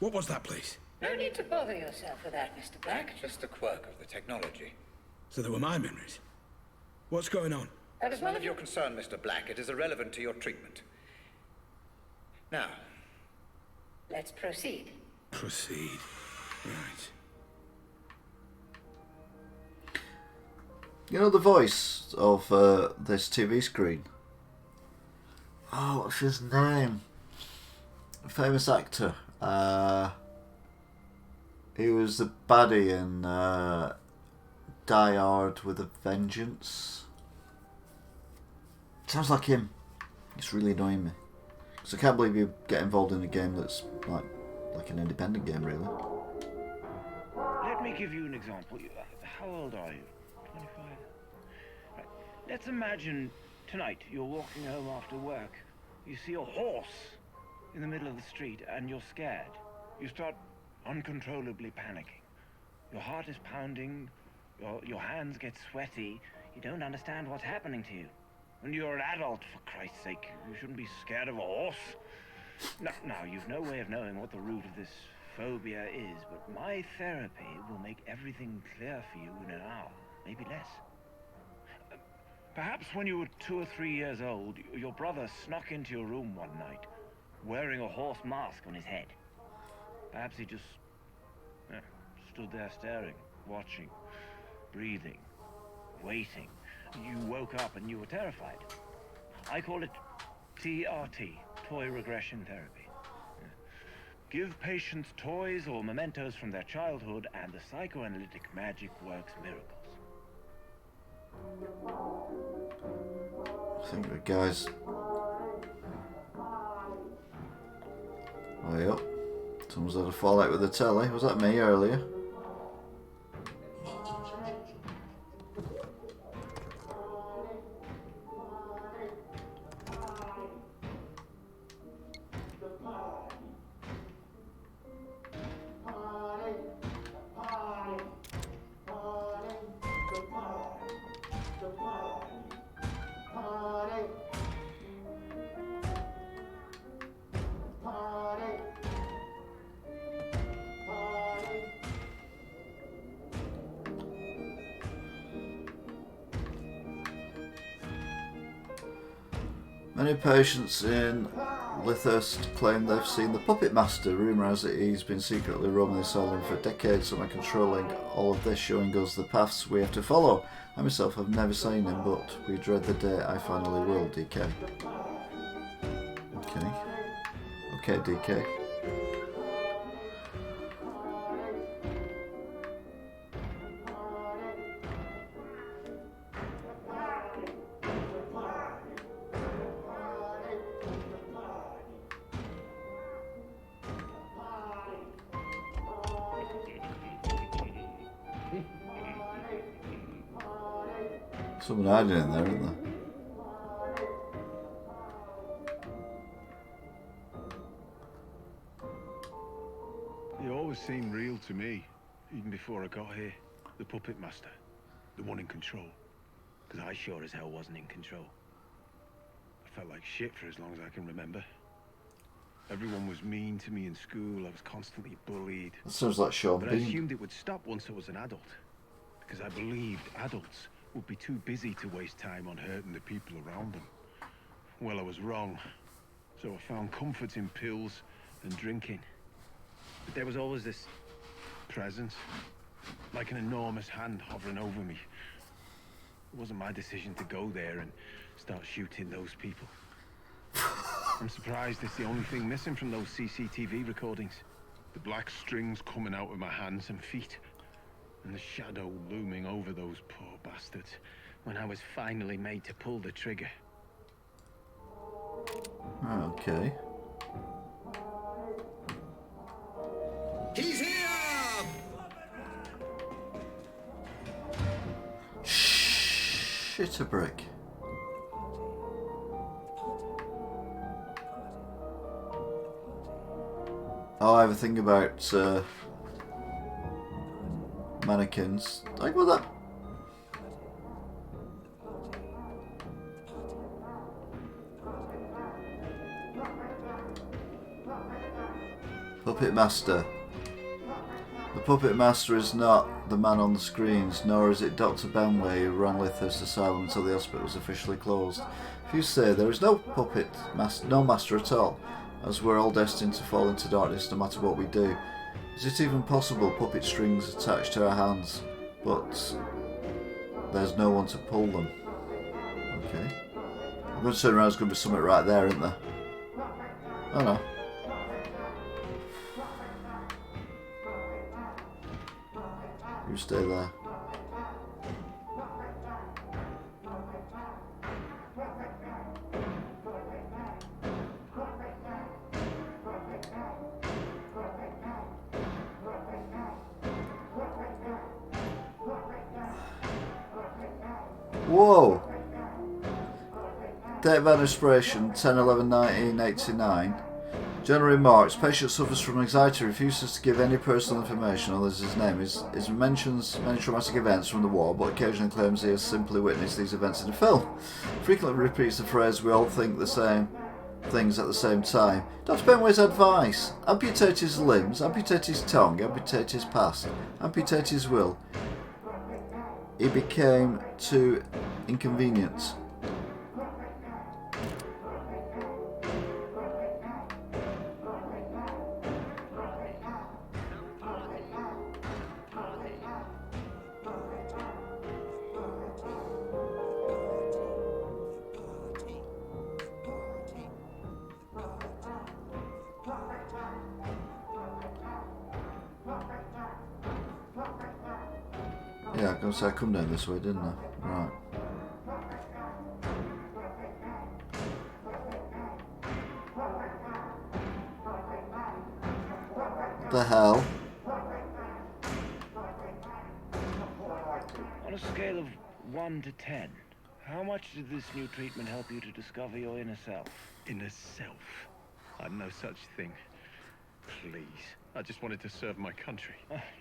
[SPEAKER 3] What was that place?
[SPEAKER 5] No need to bother yourself with that, Mr. Black.
[SPEAKER 2] Just a quirk of the technology.
[SPEAKER 3] So they were my memories? What's going on?
[SPEAKER 4] That is none of your concern, Mr. Black. It is irrelevant to your treatment. Now,
[SPEAKER 5] let's proceed.
[SPEAKER 3] Proceed. Right.
[SPEAKER 1] You know the voice of this TV screen? Oh, what's his name? A famous actor. He was the baddie in Die Hard with a Vengeance. Sounds like him. It's really annoying me. So I can't believe you get involved in a game that's like an independent game, really.
[SPEAKER 8] Let me give you an example. How old are you? 25? Right. Let's imagine tonight you're walking home after work. You see a horse in the middle of the street and you're scared. You start uncontrollably panicking. Your heart is pounding, your hands get sweaty. You don't understand what's happening to you. When you're an adult, for Christ's sake, you shouldn't be scared of a horse. Now, you've no way of knowing what the root of this phobia is, but my therapy will make everything clear for you in an hour, maybe less. Perhaps when you were 2 or 3 years old, your brother snuck into your room one night, wearing a horse mask on his head. Perhaps he just stood there staring, watching, breathing, waiting. You woke up and you were terrified. I call it TRT, Toy Regression Therapy. Give patients toys or mementos from their childhood and the psychoanalytic magic works miracles.
[SPEAKER 1] I think the guys... Oh, yep. Someone's had a fallout with the telly. Was that me earlier? Many patients in Lythurst claim they've seen the Puppet Master. Rumour has it he's been secretly roaming this island for decades and controlling all of this, showing us the paths we have to follow. I myself have never seen him, but we dread the day I finally will, DK. Okay, DK. Someone hiding in there, isn't there?
[SPEAKER 6] He always seemed real to me, even before I got here. The Puppet Master, the one in control.
[SPEAKER 8] Because I sure as hell wasn't in control.
[SPEAKER 6] I felt like shit for as long as I can remember. Everyone was mean to me in school. I was constantly bullied.
[SPEAKER 1] That sounds like Sean
[SPEAKER 6] But
[SPEAKER 1] Bean.
[SPEAKER 6] I assumed it would stop once I was an adult. Because I believed adults would be too busy to waste time on hurting the people around them. Well, I was wrong. So I found comfort in pills and drinking.
[SPEAKER 8] But there was always this
[SPEAKER 6] presence, like an enormous hand hovering over me. It wasn't my decision to go there and start shooting those people. I'm surprised it's the only thing missing from those CCTV recordings. The black strings coming out of my hands and feet. And the shadow looming over those poor bastards
[SPEAKER 8] when I was finally made to pull the trigger.
[SPEAKER 1] Okay.
[SPEAKER 3] He's here!
[SPEAKER 1] Shit a brick. Oh, I have a thing about mannequins. Like what that? Puppet Master. The Puppet Master is not the man on the screens, nor is it Dr. Benway who ran Lythurst Asylum until the hospital was officially closed. If you say there is no puppet, no master at all, as we're all destined to fall into darkness no matter what we do, is it even possible puppet strings attached to our hands, but there's no one to pull them? Okay. I'm going to turn around, there's going to be something right there, isn't there? Oh no. You stay there. Whoa! Date of administration 10/11/1989. General remarks: patient suffers from anxiety, refuses to give any personal information other than his name. He mentions many traumatic events from the war, but occasionally claims he has simply witnessed these events in a film. Frequently repeats the phrase, "We all think the same things at the same time." Dr. Benway's advice: amputate his limbs, amputate his tongue, amputate his past, amputate his will. He became too inconvenient. Yeah, I was going to say I come down this way, didn't I? Right. What the hell?
[SPEAKER 6] On a scale of 1 to 10, how much did this new treatment help you to discover your inner self?
[SPEAKER 7] Inner self? I'm no such thing. Please. I just wanted to serve my country.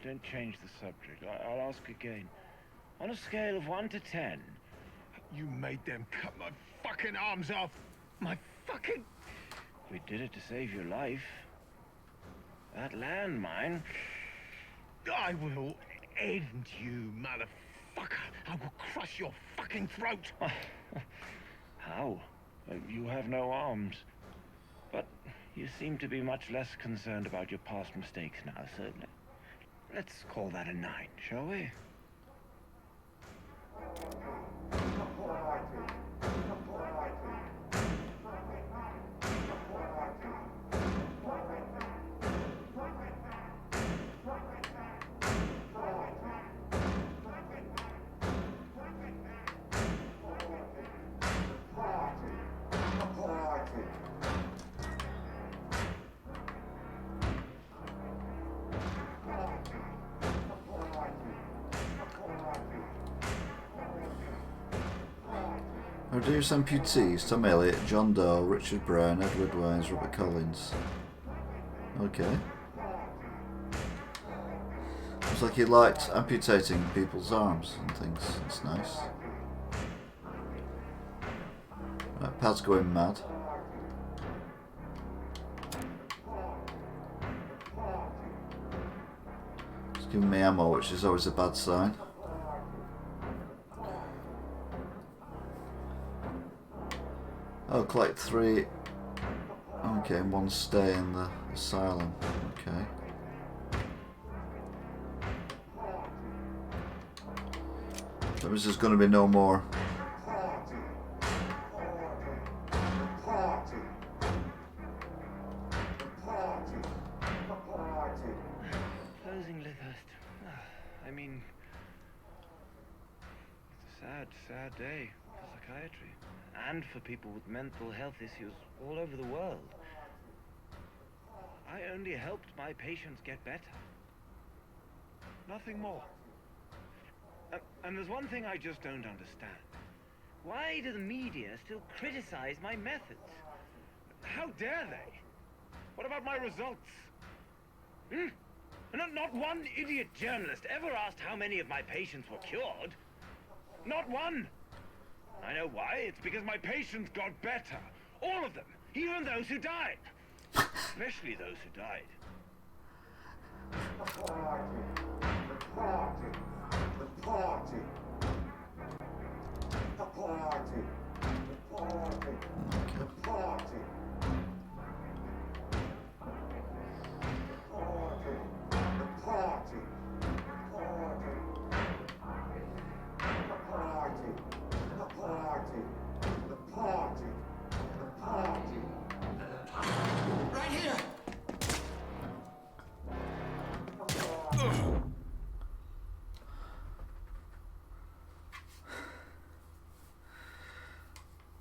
[SPEAKER 6] Don't change the subject. I'll ask again. On a scale of 1 to 10...
[SPEAKER 7] You made them cut my fucking arms off! My fucking...
[SPEAKER 6] We did it to save your life. That landmine...
[SPEAKER 7] I will end you, motherfucker! I will crush your fucking throat!
[SPEAKER 6] How? You have no arms. But you seem to be much less concerned about your past mistakes now, so let's call that a 9, shall we?
[SPEAKER 1] Reduce amputees: Tom Elliott, John Doe, Richard Brown, Edward Wines, Robert Collins. Okay. Looks like he liked amputating people's arms and things. That's nice. Right, Pad's going mad. He's giving me ammo, which is always a bad sign. Oh, collect 3. Okay, and 1 stay in the asylum. Okay. That means there's going to be no more.
[SPEAKER 6] Closing Lythurst. I mean, it's a sad, sad day for psychiatry. And for people with mental health issues all over the world. I only helped my patients get better. Nothing more. And there's one thing I just don't understand. Why do the media still criticize my methods? How dare they? What about my results? Not one idiot journalist ever asked how many of my patients were cured. Not one! I know why. It's because my patients got better. All of them. Even those who died. Especially those who died.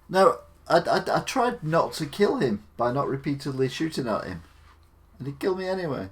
[SPEAKER 1] No, I tried not to kill him by not repeatedly shooting at him. And he killed me anyway.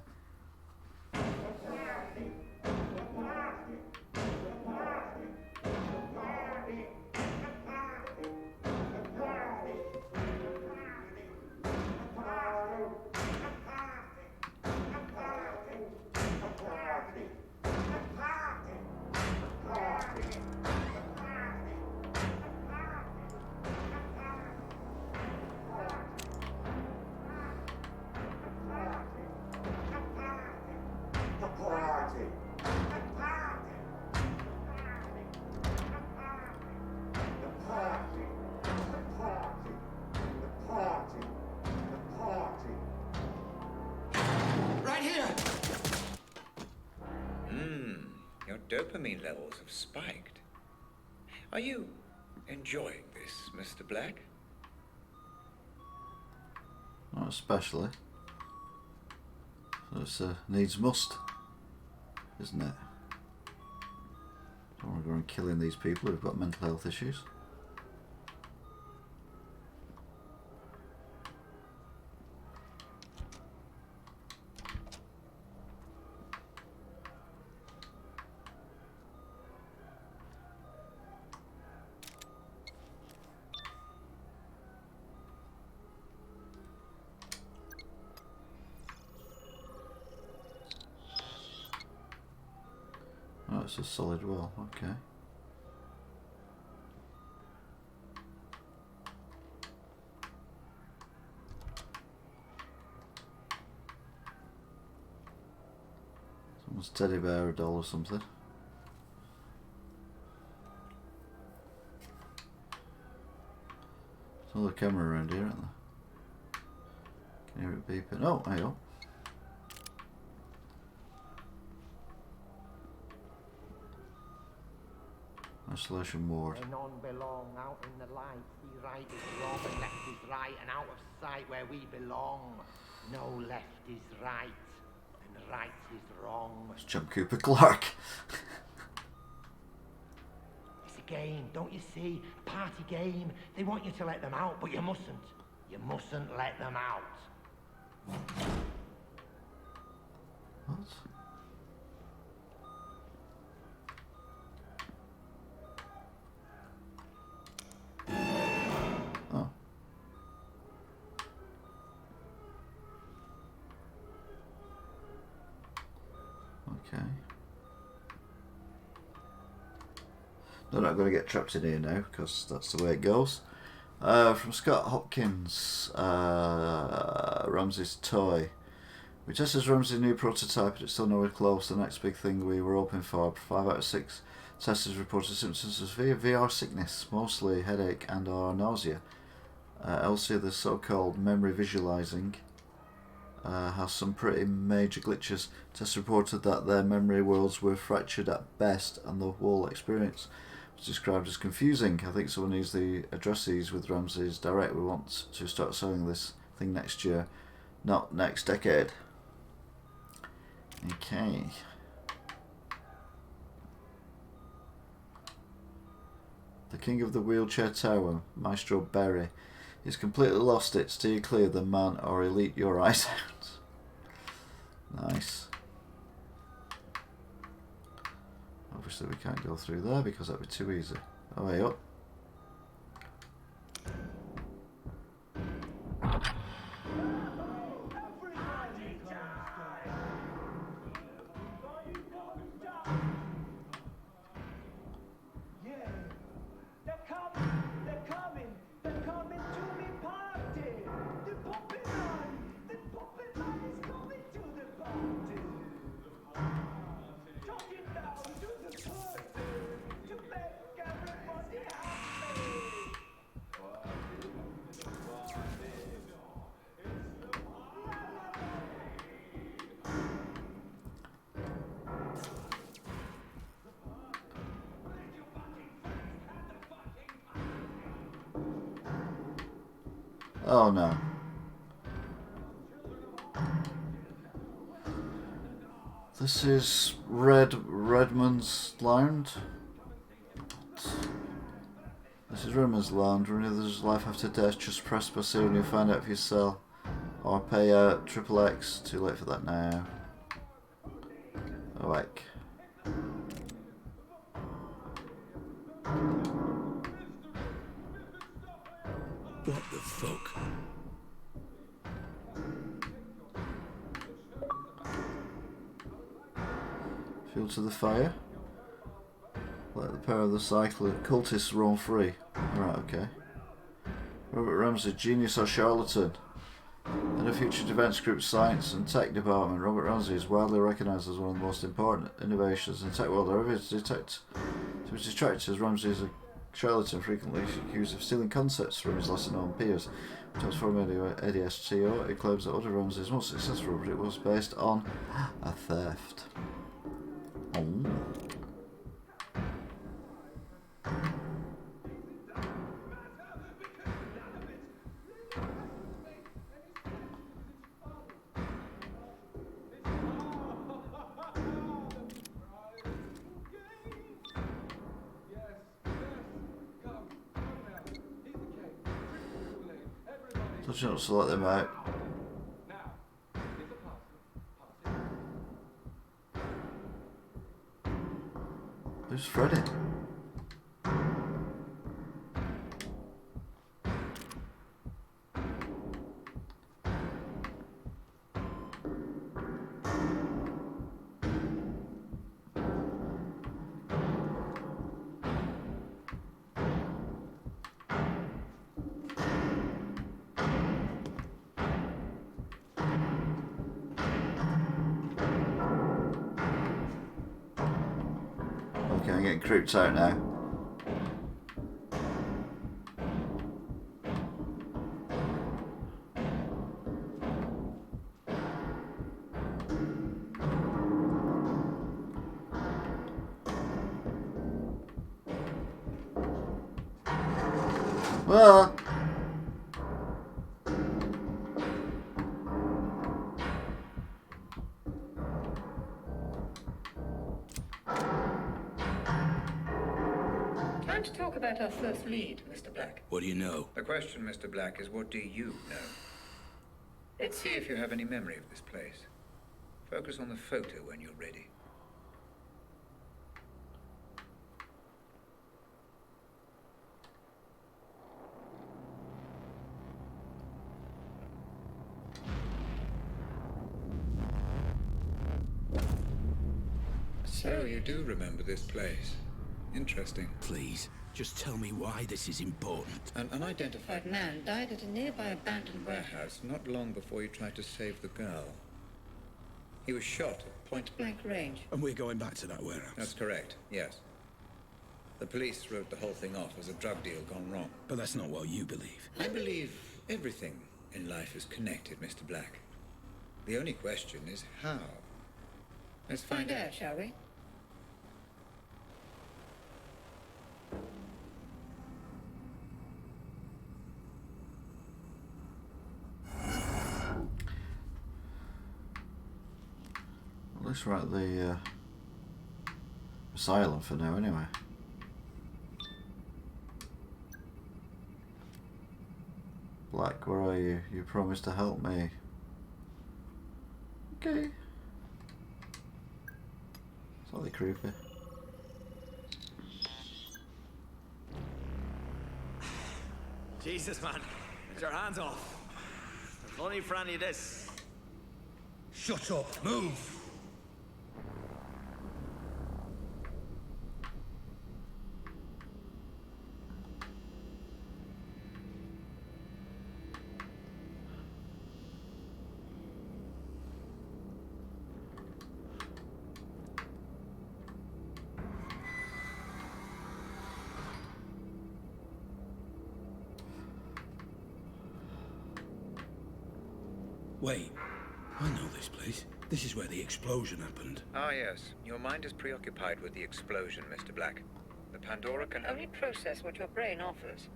[SPEAKER 2] Your dopamine levels have spiked. Are you enjoying this, Mr. Black?
[SPEAKER 1] Not especially. So it's needs must, isn't it? Don't want to go around killing these people who've got mental health issues. Oh, it's a solid wall, okay. Someone's teddy bear, a doll or something. There's another camera around here, isn't there? Can you hear it beeping? Oh, hang on. Isolation ward.
[SPEAKER 15] Where none belong, out in the light. See right is wrong and left is right, and out of sight where we belong. No left is right, and right is wrong.
[SPEAKER 1] It's Jim Cooper Clark.
[SPEAKER 15] It's a game, don't you see? A party game. They want you to let them out, but you mustn't. You mustn't let them out.
[SPEAKER 1] What? Oh. Okay. No, not going to get trapped in here now because that's the way it goes. From Scott Hopkins, Ramsey's toy. We tested Ramsey's new prototype, but it's still nowhere close. The next big thing we were hoping for. 5 out of 6 testers reported symptoms of VR sickness, mostly headache and/or nausea. Elsie, the so-called memory visualizing, has some pretty major glitches. Tests reported that their memory worlds were fractured at best, and the whole experience was described as confusing. I think someone needs to address these with Ramsey's Direct. We want to start selling this thing next year, not next decade. Okay. The King of the Wheelchair Tower, Maestro Berry, he's completely lost it. Steer clear of the man or he'll eat your eyes out. Nice. Obviously we can't go through there because that'd be too easy. Oh, way up. Oh no. This is Redmond's Lounge. This is Redmond's Lounge. Renew there's life after death. Just press pursue and you'll find out if you sell. Or pay out XXX. Too late for that now. Awake.
[SPEAKER 3] What the fuck?
[SPEAKER 1] Fuel to the fire. Let the power of the cycler cultists roam free. Right, okay. Robert Ramsey, genius or charlatan? In the Future Defence Group's Science and Tech Department, Robert Ramsey is widely recognised as one of the most important innovations in tech world. However, to his detractors, Ramsey is a charlatan, frequently accused of stealing concepts from his lesser-known peers. Transformer Eddie STO, it claims that other Ramsey's most successful project was based on a theft. Oh. So you not select them out. Who's Freddy? Okay, I'm getting creeped out now. Well.
[SPEAKER 2] Time to talk about our first lead, Mr. Black.
[SPEAKER 3] What do you know?
[SPEAKER 2] The question, Mr. Black, is what do you know? Let's see if you have any memory of this place. Focus on the photo when you're ready. So you do remember this place. Interesting.
[SPEAKER 3] Please, just tell me why this is important.
[SPEAKER 2] An unidentified man died at a nearby abandoned warehouse not long before you tried to save the girl. He was shot at point-blank range.
[SPEAKER 3] And we're going back to that warehouse?
[SPEAKER 2] That's correct, yes. The police wrote the whole thing off as a drug deal gone wrong.
[SPEAKER 3] But that's not what you believe.
[SPEAKER 2] I believe everything in life is connected, Mr. Black. The only question is how. Let's find out, shall we?
[SPEAKER 1] Let's write the asylum for now, anyway. Black, where are you? You promised to help me. Okay. Slightly creepy.
[SPEAKER 16] Jesus, man. Get your hands off. There's no need for any of this.
[SPEAKER 3] Shut up. Move. Wait, I know this place. This is where the explosion happened.
[SPEAKER 2] Ah, yes. Your mind is preoccupied with the explosion, Mr. Black. The Pandora can only process what your brain offers.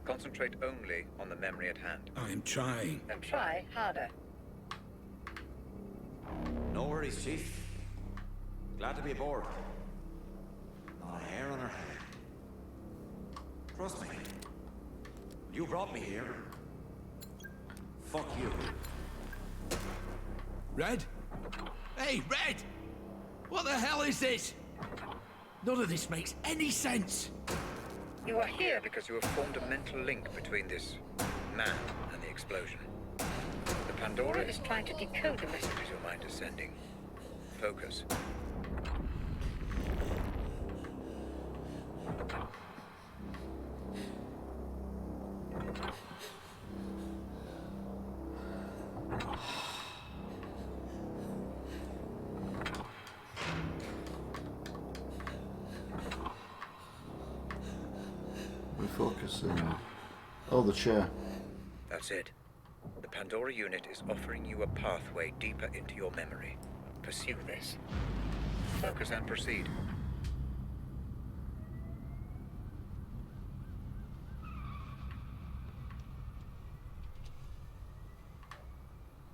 [SPEAKER 2] Concentrate only on the memory at hand.
[SPEAKER 3] I am trying.
[SPEAKER 2] Then try harder.
[SPEAKER 16] No worries, Chief. Glad to be aboard. Not a hair on her head. Trust me. You brought me here. Fuck you.
[SPEAKER 3] Red? Hey, Red! What the hell is this? None of this makes any sense.
[SPEAKER 2] You are here because you have formed a mental link between this man and the explosion. The Pandora is trying to decode the messages your mind is sending. Focus.
[SPEAKER 1] We're focusing. Oh, the chair.
[SPEAKER 2] That's it. The Pandora unit is offering you a pathway deeper into your memory. Pursue this. Focus and proceed.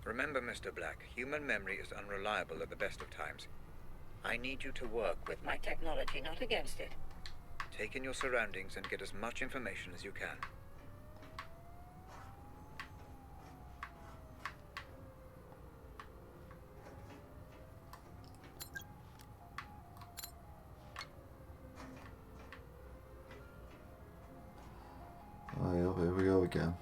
[SPEAKER 2] Remember, Mr. Black, human memory is unreliable at the best of times. I need you to work with
[SPEAKER 5] My technology, not against it.
[SPEAKER 2] Take in your surroundings and get as much information as you can.
[SPEAKER 1] Oh, yeah, here we go again.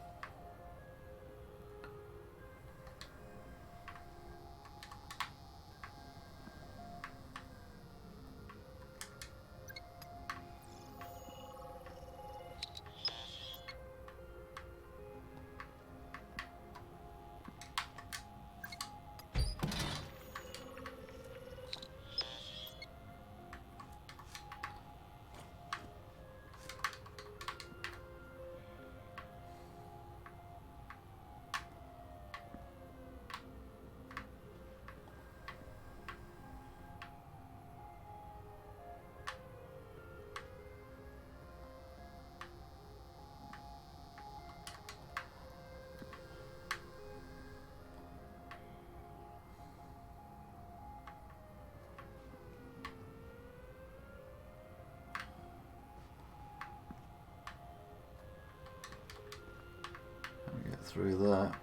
[SPEAKER 1] Get through that.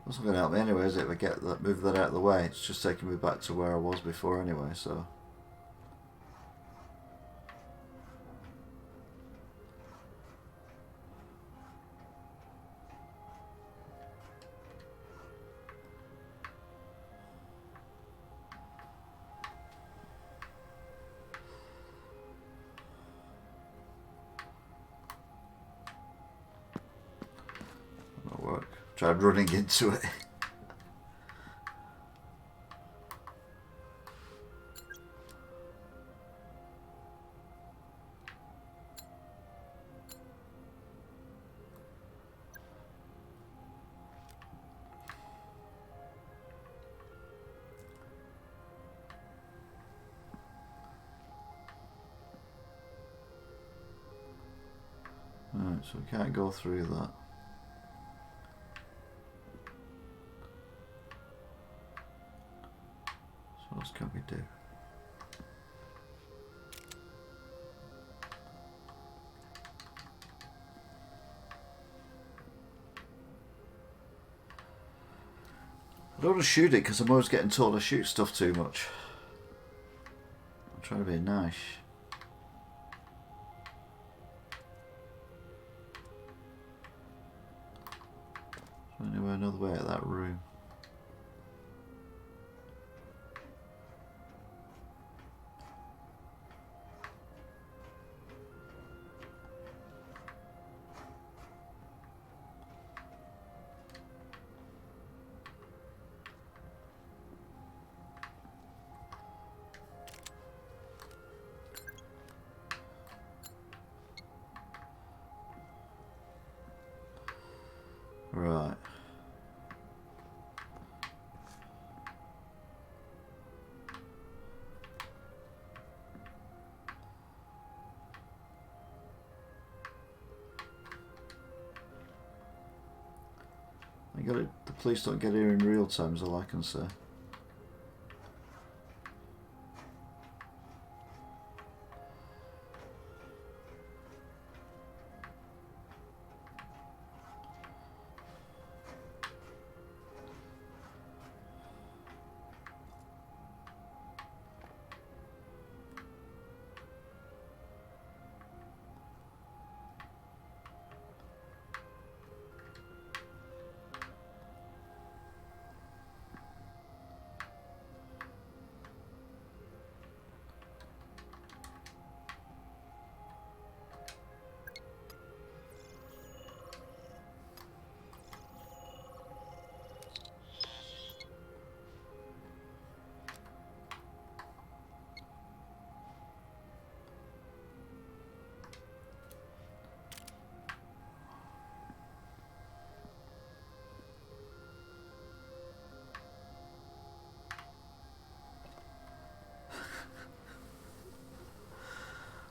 [SPEAKER 1] That's not going to help me anyway, is it? If I get that, move that out of the way, it's just taking me back to where I was before anyway, so. That'll work. Tried running into it. Alright, so we can't go through that. So what else can we do? I don't want to shoot it because I'm always getting told I shoot stuff too much. I'm trying to be nice. So anyway, another way out of that room. You got it. The police don't get here in real time, is all I can say.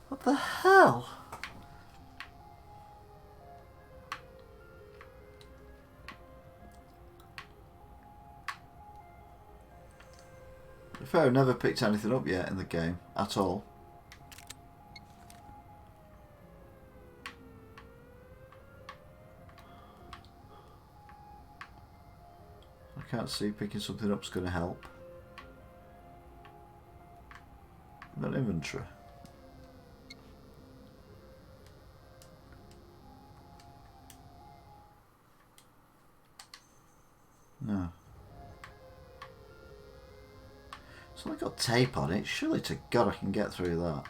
[SPEAKER 1] What the hell? To be fair, I've never picked anything up yet in the game at all. I can't see picking something up's going to help. Not inventory. No. It's only got tape on it. Surely to God I can get through that.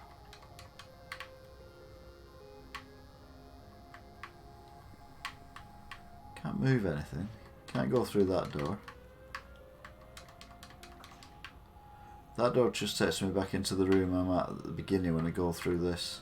[SPEAKER 1] Can't move anything. Can't go through that door. That door just takes me back into the room I'm at the beginning when I go through this.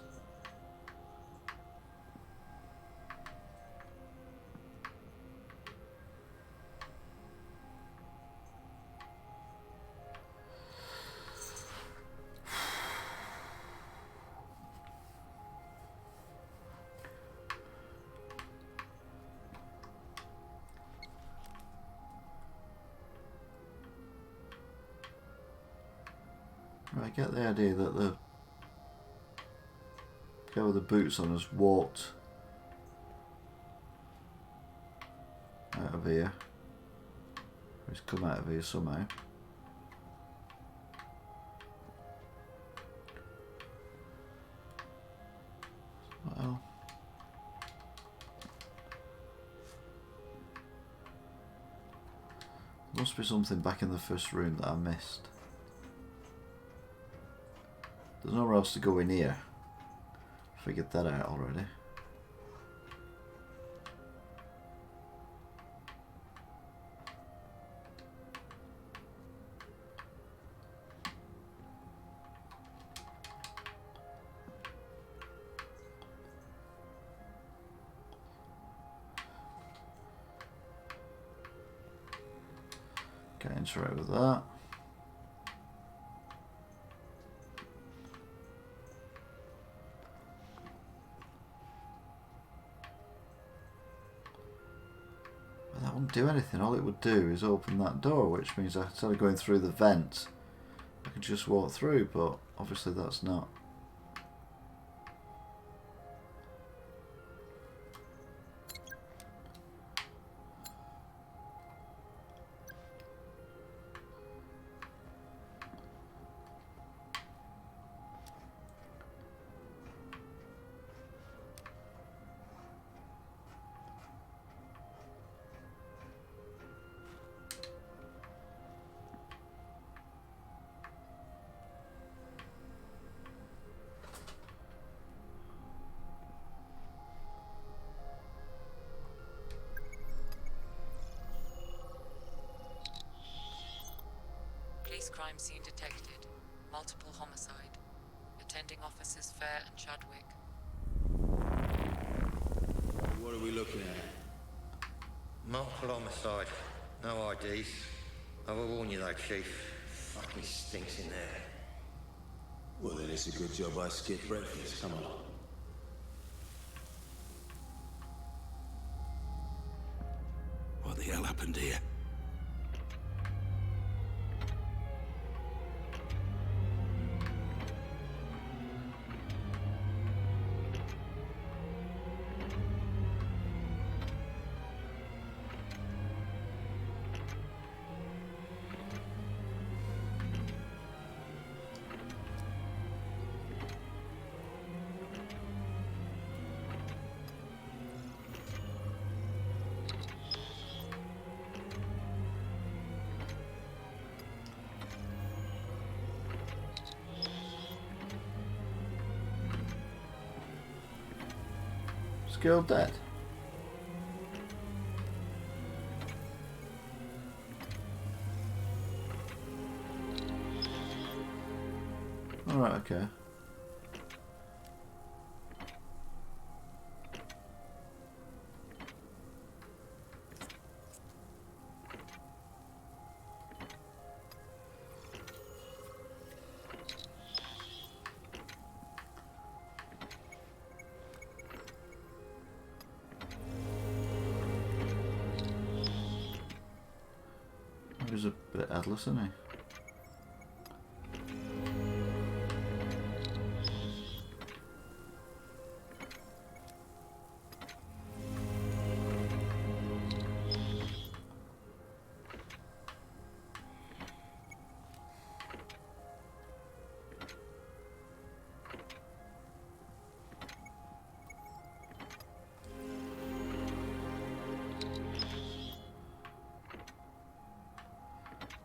[SPEAKER 1] I get the idea that the guy with the boots on has walked out of here. He's come out of here somehow. Well, there must be something back in the first room that I missed. There's nowhere else to go in here. Figured that out already. Can't interact with that. Do anything. All it would do is open that door, which means instead of going through the vent I could just walk through, but obviously that's not.
[SPEAKER 17] Police crime scene detected. Multiple homicide. Attending officers Fair and Chadwick.
[SPEAKER 18] What are we looking at?
[SPEAKER 19] Multiple homicide. No IDs. I will warn you though, Chief. Fucking stinks in there.
[SPEAKER 18] Well, then it's a good job I skipped breakfast. Come on.
[SPEAKER 3] What the hell happened here.
[SPEAKER 1] Girl dead? Alright, okay. He's a bit headless, isn't he?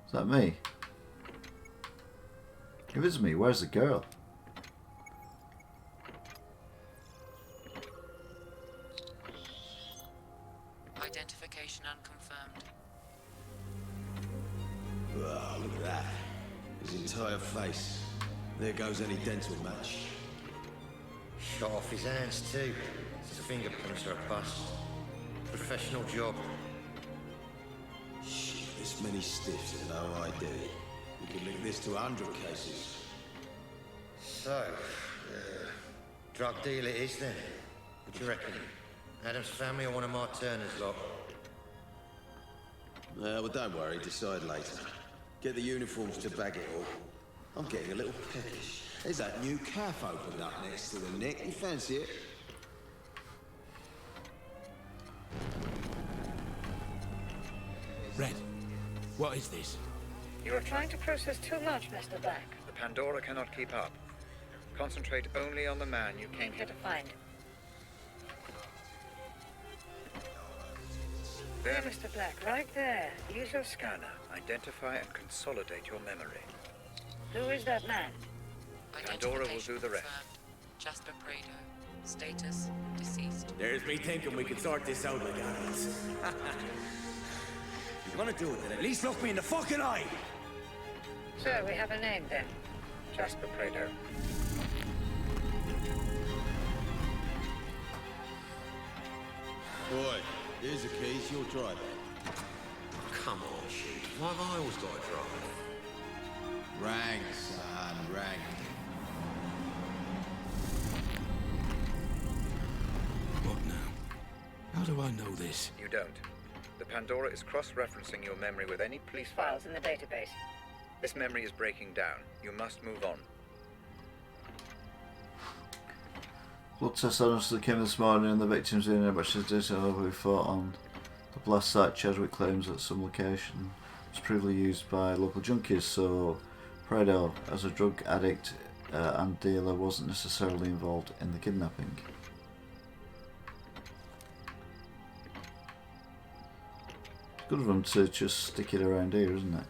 [SPEAKER 1] Is that me? If it's me, where's the girl?
[SPEAKER 17] Identification unconfirmed.
[SPEAKER 18] Oh, look at that. His entire face. There goes any dental match.
[SPEAKER 19] Shot off his hands too. His fingerprints are a bust. Professional job.
[SPEAKER 18] Shit, this many stiffs and no ID. We could link this to 100 cases.
[SPEAKER 19] So, drug deal it is then. What do you reckon? Adam's family or one of my Turner's lot?
[SPEAKER 18] Well, don't worry, decide later. Get the uniforms to bag it all. I'm getting a little peckish. There's that new calf opened up next to the Nick. You fancy it?
[SPEAKER 3] Red, what is this?
[SPEAKER 5] You are trying to process too much, Mr. Black.
[SPEAKER 2] The Pandora cannot keep up. Concentrate only on the man you came
[SPEAKER 5] Here to find. There, Mr. Black, right there. Use your scanner.
[SPEAKER 2] Identify and consolidate your memory.
[SPEAKER 5] Who is that man?
[SPEAKER 2] Pandora will do the rest.
[SPEAKER 17] Jasper Prado. Status, deceased.
[SPEAKER 20] There's me thinking we could sort this out like adults. If you're gonna do it, then at least look me in the fucking eye!
[SPEAKER 5] So, we have a name then. Jasper Prado.
[SPEAKER 18] Boy, here's the keys, you'll drive.
[SPEAKER 19] Come on, Chief. Why have I always got to drive?
[SPEAKER 18] Rank, son, rank.
[SPEAKER 3] What now? How do I know this?
[SPEAKER 2] You don't. The Pandora is cross-referencing your memory with any police
[SPEAKER 5] Files in the database.
[SPEAKER 2] This memory is breaking down. You must move on.
[SPEAKER 1] Blood test evidence that came this morning and the victim's in but she's detailed we fought on the blast site. Chadwick claims that some location was previously used by local junkies, so Prado, as a drug addict and dealer, wasn't necessarily involved in the kidnapping. Good of them to just stick it around here, isn't it?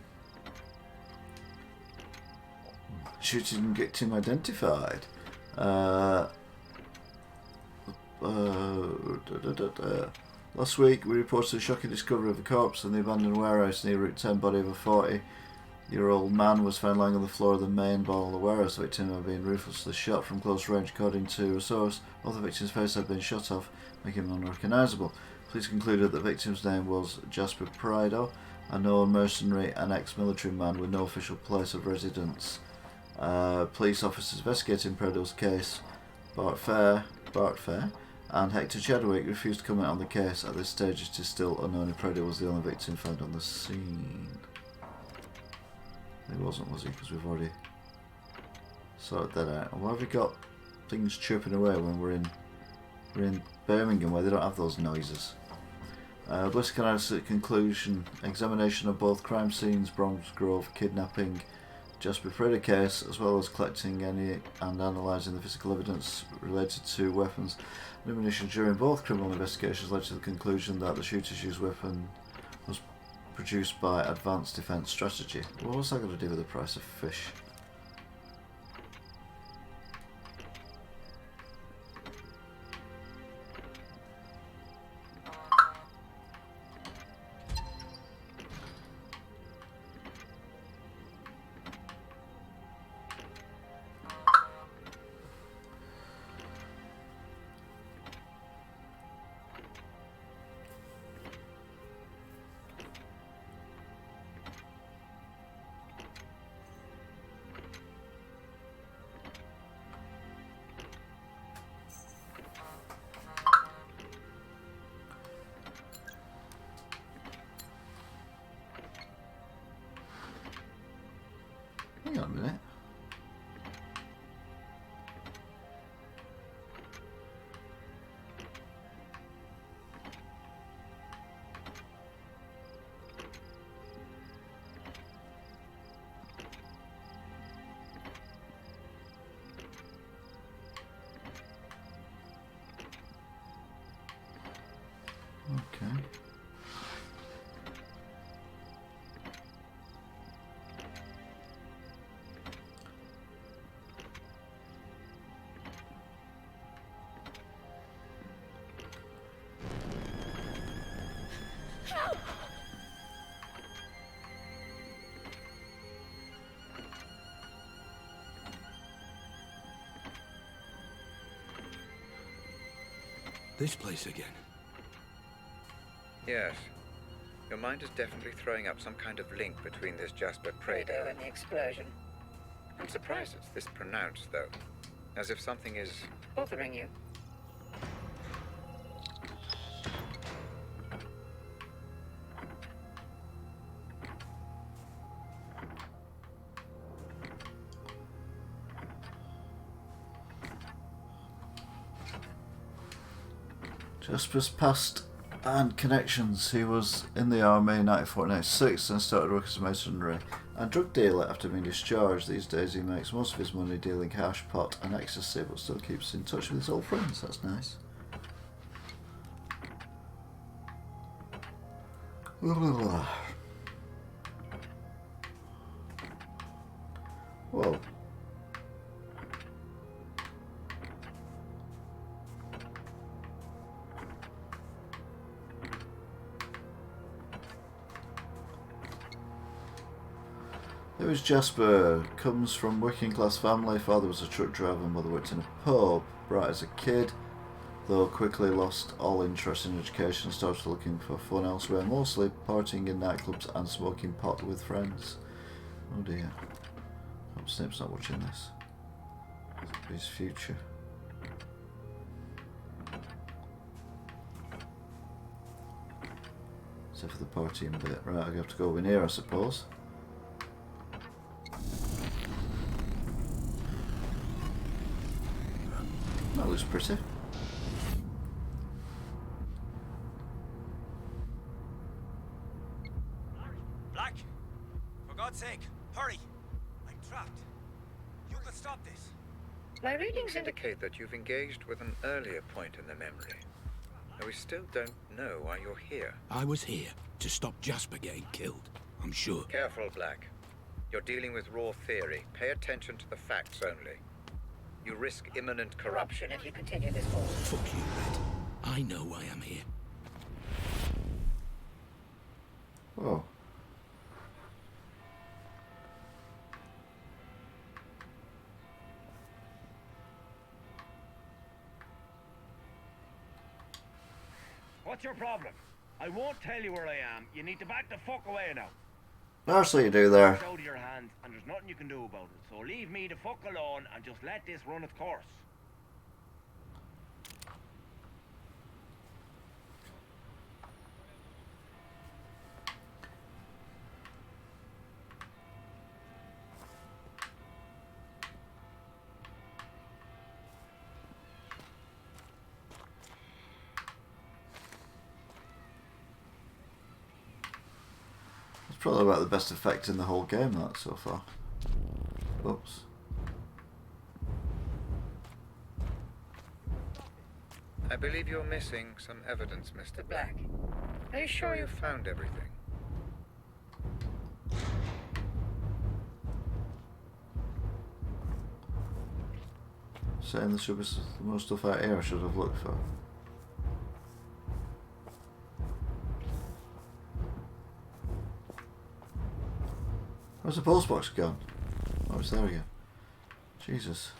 [SPEAKER 1] Shooting victim identified. Last week we reported a shocking discovery of a corpse in the abandoned warehouse near Route 10. Body of a 40-year-old man was found lying on the floor of the main ball of the warehouse. The victim had been ruthlessly shot from close range, according to a source. All the victim's face had been shot off, making him unrecognisable. Police concluded that the victim's name was Jasper Prado, a known mercenary and ex-military man with no official place of residence. Police officers investigating Prado's case, Bart Fair, and Hector Chadwick refused to comment on the case. At this stage it is still unknown if Predator was the only victim found on the scene. He wasn't, was he? Because we've already sorted that out. And why have we got things chirping away when we're in Birmingham where they don't have those noises? Bliss can add to conclusion. Examination of both crime scenes, Bronx Grove kidnapping, Jasper Preda case, as well as collecting any and analysing the physical evidence related to weapons and ammunition during both criminal investigations, led to the conclusion that the shooter's used weapon was produced by Advanced Defence Strategy. Well, what's that got to do with the price of fish? Hang on a minute. Okay.
[SPEAKER 3] This place again.
[SPEAKER 2] Yes. Your mind is definitely throwing up some kind of link between this Jasper Preda
[SPEAKER 5] And the explosion.
[SPEAKER 2] I'm surprised it's this pronounced, though. As if something is
[SPEAKER 5] Bothering you.
[SPEAKER 1] Jasper's past and connections. He was in the army in 1946 and started working as a masonry and drug dealer after being discharged. These days he makes most of his money dealing hash, pot and ecstasy, but still keeps in touch with his old friends. That's nice. Whoa. There was Jasper, comes from working class family, father was a truck driver, mother worked in a pub, bright as a kid, though quickly lost all interest in education, started looking for fun elsewhere, mostly partying in nightclubs and smoking pot with friends. Oh dear. Hope Snape's not watching this. His future. Except for the partying bit. Right, I have to go in here I suppose. That looks pretty.
[SPEAKER 20] Black! For God's sake, hurry! I'm trapped. You can stop this.
[SPEAKER 2] My readings indicate that you've engaged with an earlier point in the memory. Though we still don't know why you're here.
[SPEAKER 3] I was here to stop Jasper getting killed, I'm sure.
[SPEAKER 2] Careful, Black. You're dealing with raw theory. Pay attention to the facts only. You risk imminent corruption
[SPEAKER 5] If you continue this course.
[SPEAKER 3] Fuck you, Red. I know why I'm here.
[SPEAKER 1] Whoa.
[SPEAKER 8] What's your problem? I won't tell you where I am. You need to back the fuck away now.
[SPEAKER 1] Actually, you do there.
[SPEAKER 8] It's out of your hands, and there's nothing you can do about it. So leave me the fuck alone and just let this run its course.
[SPEAKER 1] probably about the best effect in the whole game, that, so far. Oops.
[SPEAKER 2] I believe you're missing some evidence, Mr. Black. Are you sure you found everything?
[SPEAKER 1] Saying there should be more stuff out here I should have looked for. Where's the pulse box gone? Oh, it's there again. Jesus.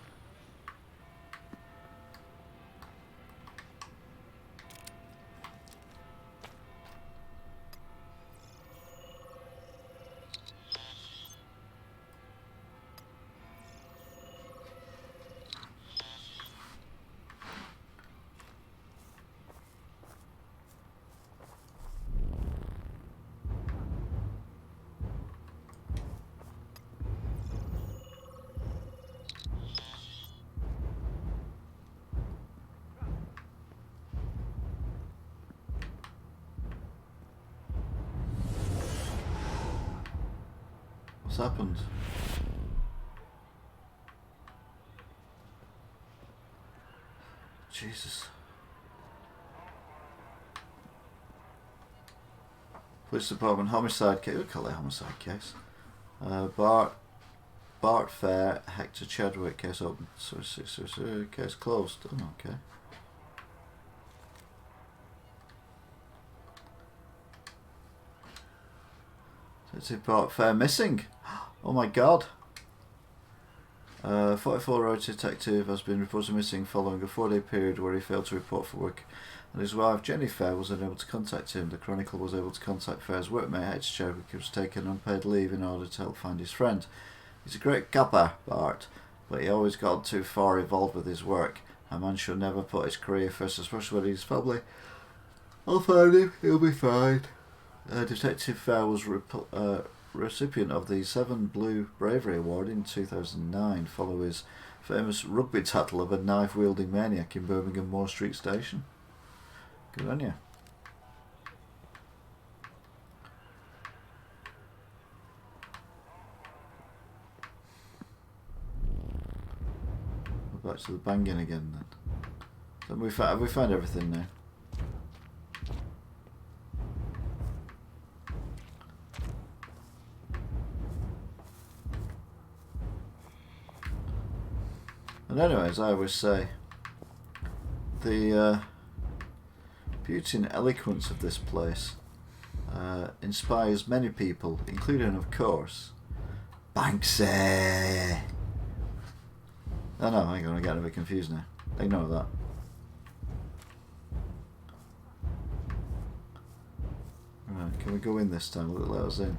[SPEAKER 1] What's happened? Jesus. Police Department homicide case. We'll call it homicide case. Bart Fair, Hector Chadwick case open. So case closed. Oh, okay. Detective Bart Fair missing. Oh my God. 44-year-old detective has been reported missing following a 4-day period where he failed to report for work, and his wife Jenny Fair was unable to contact him. The Chronicle was able to contact Fair's workmate Hector Chadwick, who was taken unpaid leave in order to help find his friend. He's a great capper, Bart, but he always got too far involved with his work. A man should never put his career first, especially when he's family. I'll find him, he'll be fine. Detective Fair was recipient of the 7 Blue Bravery Award in 2009 following his famous rugby tackle of a knife-wielding maniac in Birmingham Moore Street Station. Good on you. We're back to the banging again then. Have we found everything now? And anyway, as I always say, the beauty and eloquence of this place inspires many people, including, of course, Banksy. Oh no, hang on, I'm getting a bit confused now. Ignore that. Right, can we go in this time? Will it let us in?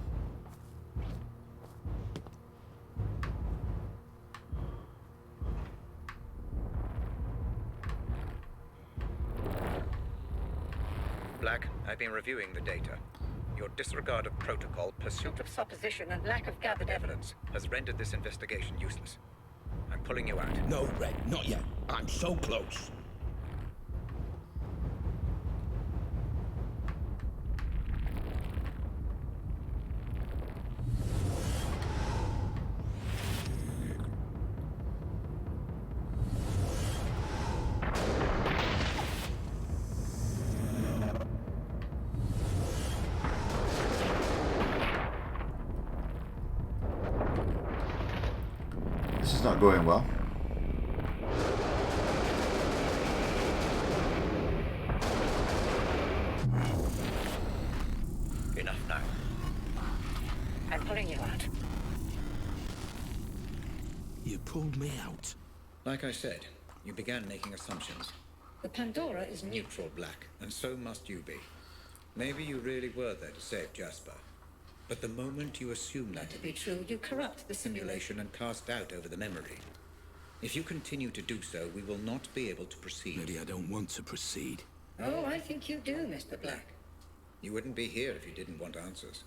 [SPEAKER 2] Black, I've been reviewing the data. Your disregard of protocol, pursuit of supposition, and lack of gathered evidence has rendered this investigation useless. I'm pulling you out.
[SPEAKER 3] No, Red, not yet. I'm so close.
[SPEAKER 1] This is not going well.
[SPEAKER 2] Enough now. I'm pulling you out.
[SPEAKER 3] You pulled me out.
[SPEAKER 4] Like I said, you began making assumptions. The Pandora is neutral, Black, and so must you be. Maybe you really were there to save Jasper. But the moment you assume that to be true, you corrupt the simulation and cast doubt over the memory. If you continue to do so, we will not be able to proceed.
[SPEAKER 3] Maybe I don't want to proceed.
[SPEAKER 4] Oh, I think you do, Mr. Black. You wouldn't be here if you didn't want answers.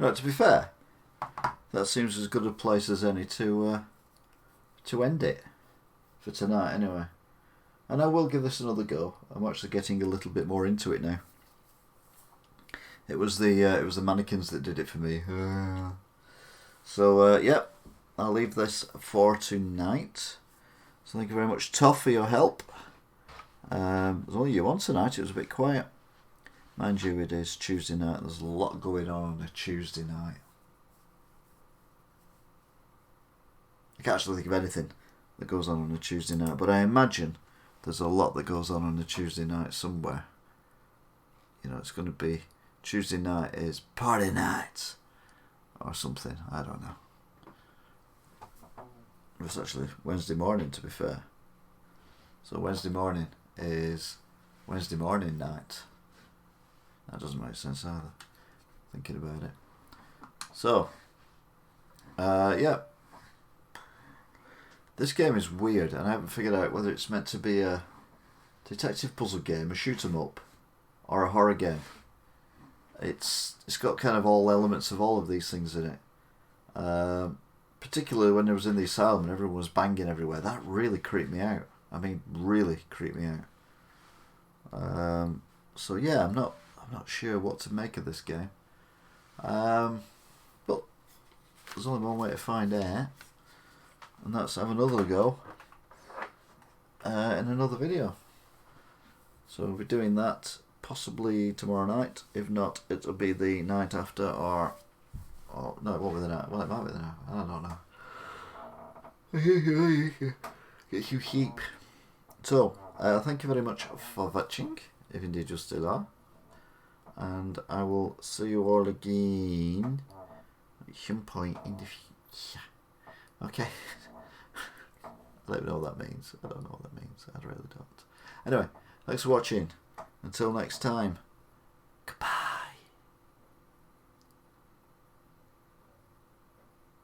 [SPEAKER 1] Right, to be fair, that seems as good a place as any to end it for tonight anyway. And I will give this another go. I'm actually getting a little bit more into it now. It was the mannequins that did it for me. So yep, I'll leave this for tonight. So thank you very much, Toff, for your help. It was only you on tonight. It was a bit quiet. Mind you, it is Tuesday night. There's a lot going on a Tuesday night. I can't actually think of anything that goes on a Tuesday night, but I imagine there's a lot that goes on a Tuesday night somewhere. You know, it's going to be Tuesday night is party night or something. I don't know. It's actually Wednesday morning, to be fair. So Wednesday morning is Wednesday morning night. That doesn't make sense either, thinking about it. So, yeah. This game is weird, and I haven't figured out whether it's meant to be a detective puzzle game, a shoot 'em up, or a horror game. It's got kind of all elements of all of these things in it. Particularly when I was in the asylum and everyone was banging everywhere. That really creeped me out. I mean, really creeped me out. So yeah, I'm not sure what to make of this game. But there's only one way to find out, and that's have another go in another video. So we'll be doing that possibly tomorrow night. If not, it'll be the night after, or no, it won't be the night. Well, it might be the night. I don't know. Get you heap. So, thank you very much for watching, if indeed you still are. And I will see you all again at some point in the future. Okay. I don't know what that means. I don't know what that means. I really don't. Anyway, thanks for watching. Until next time.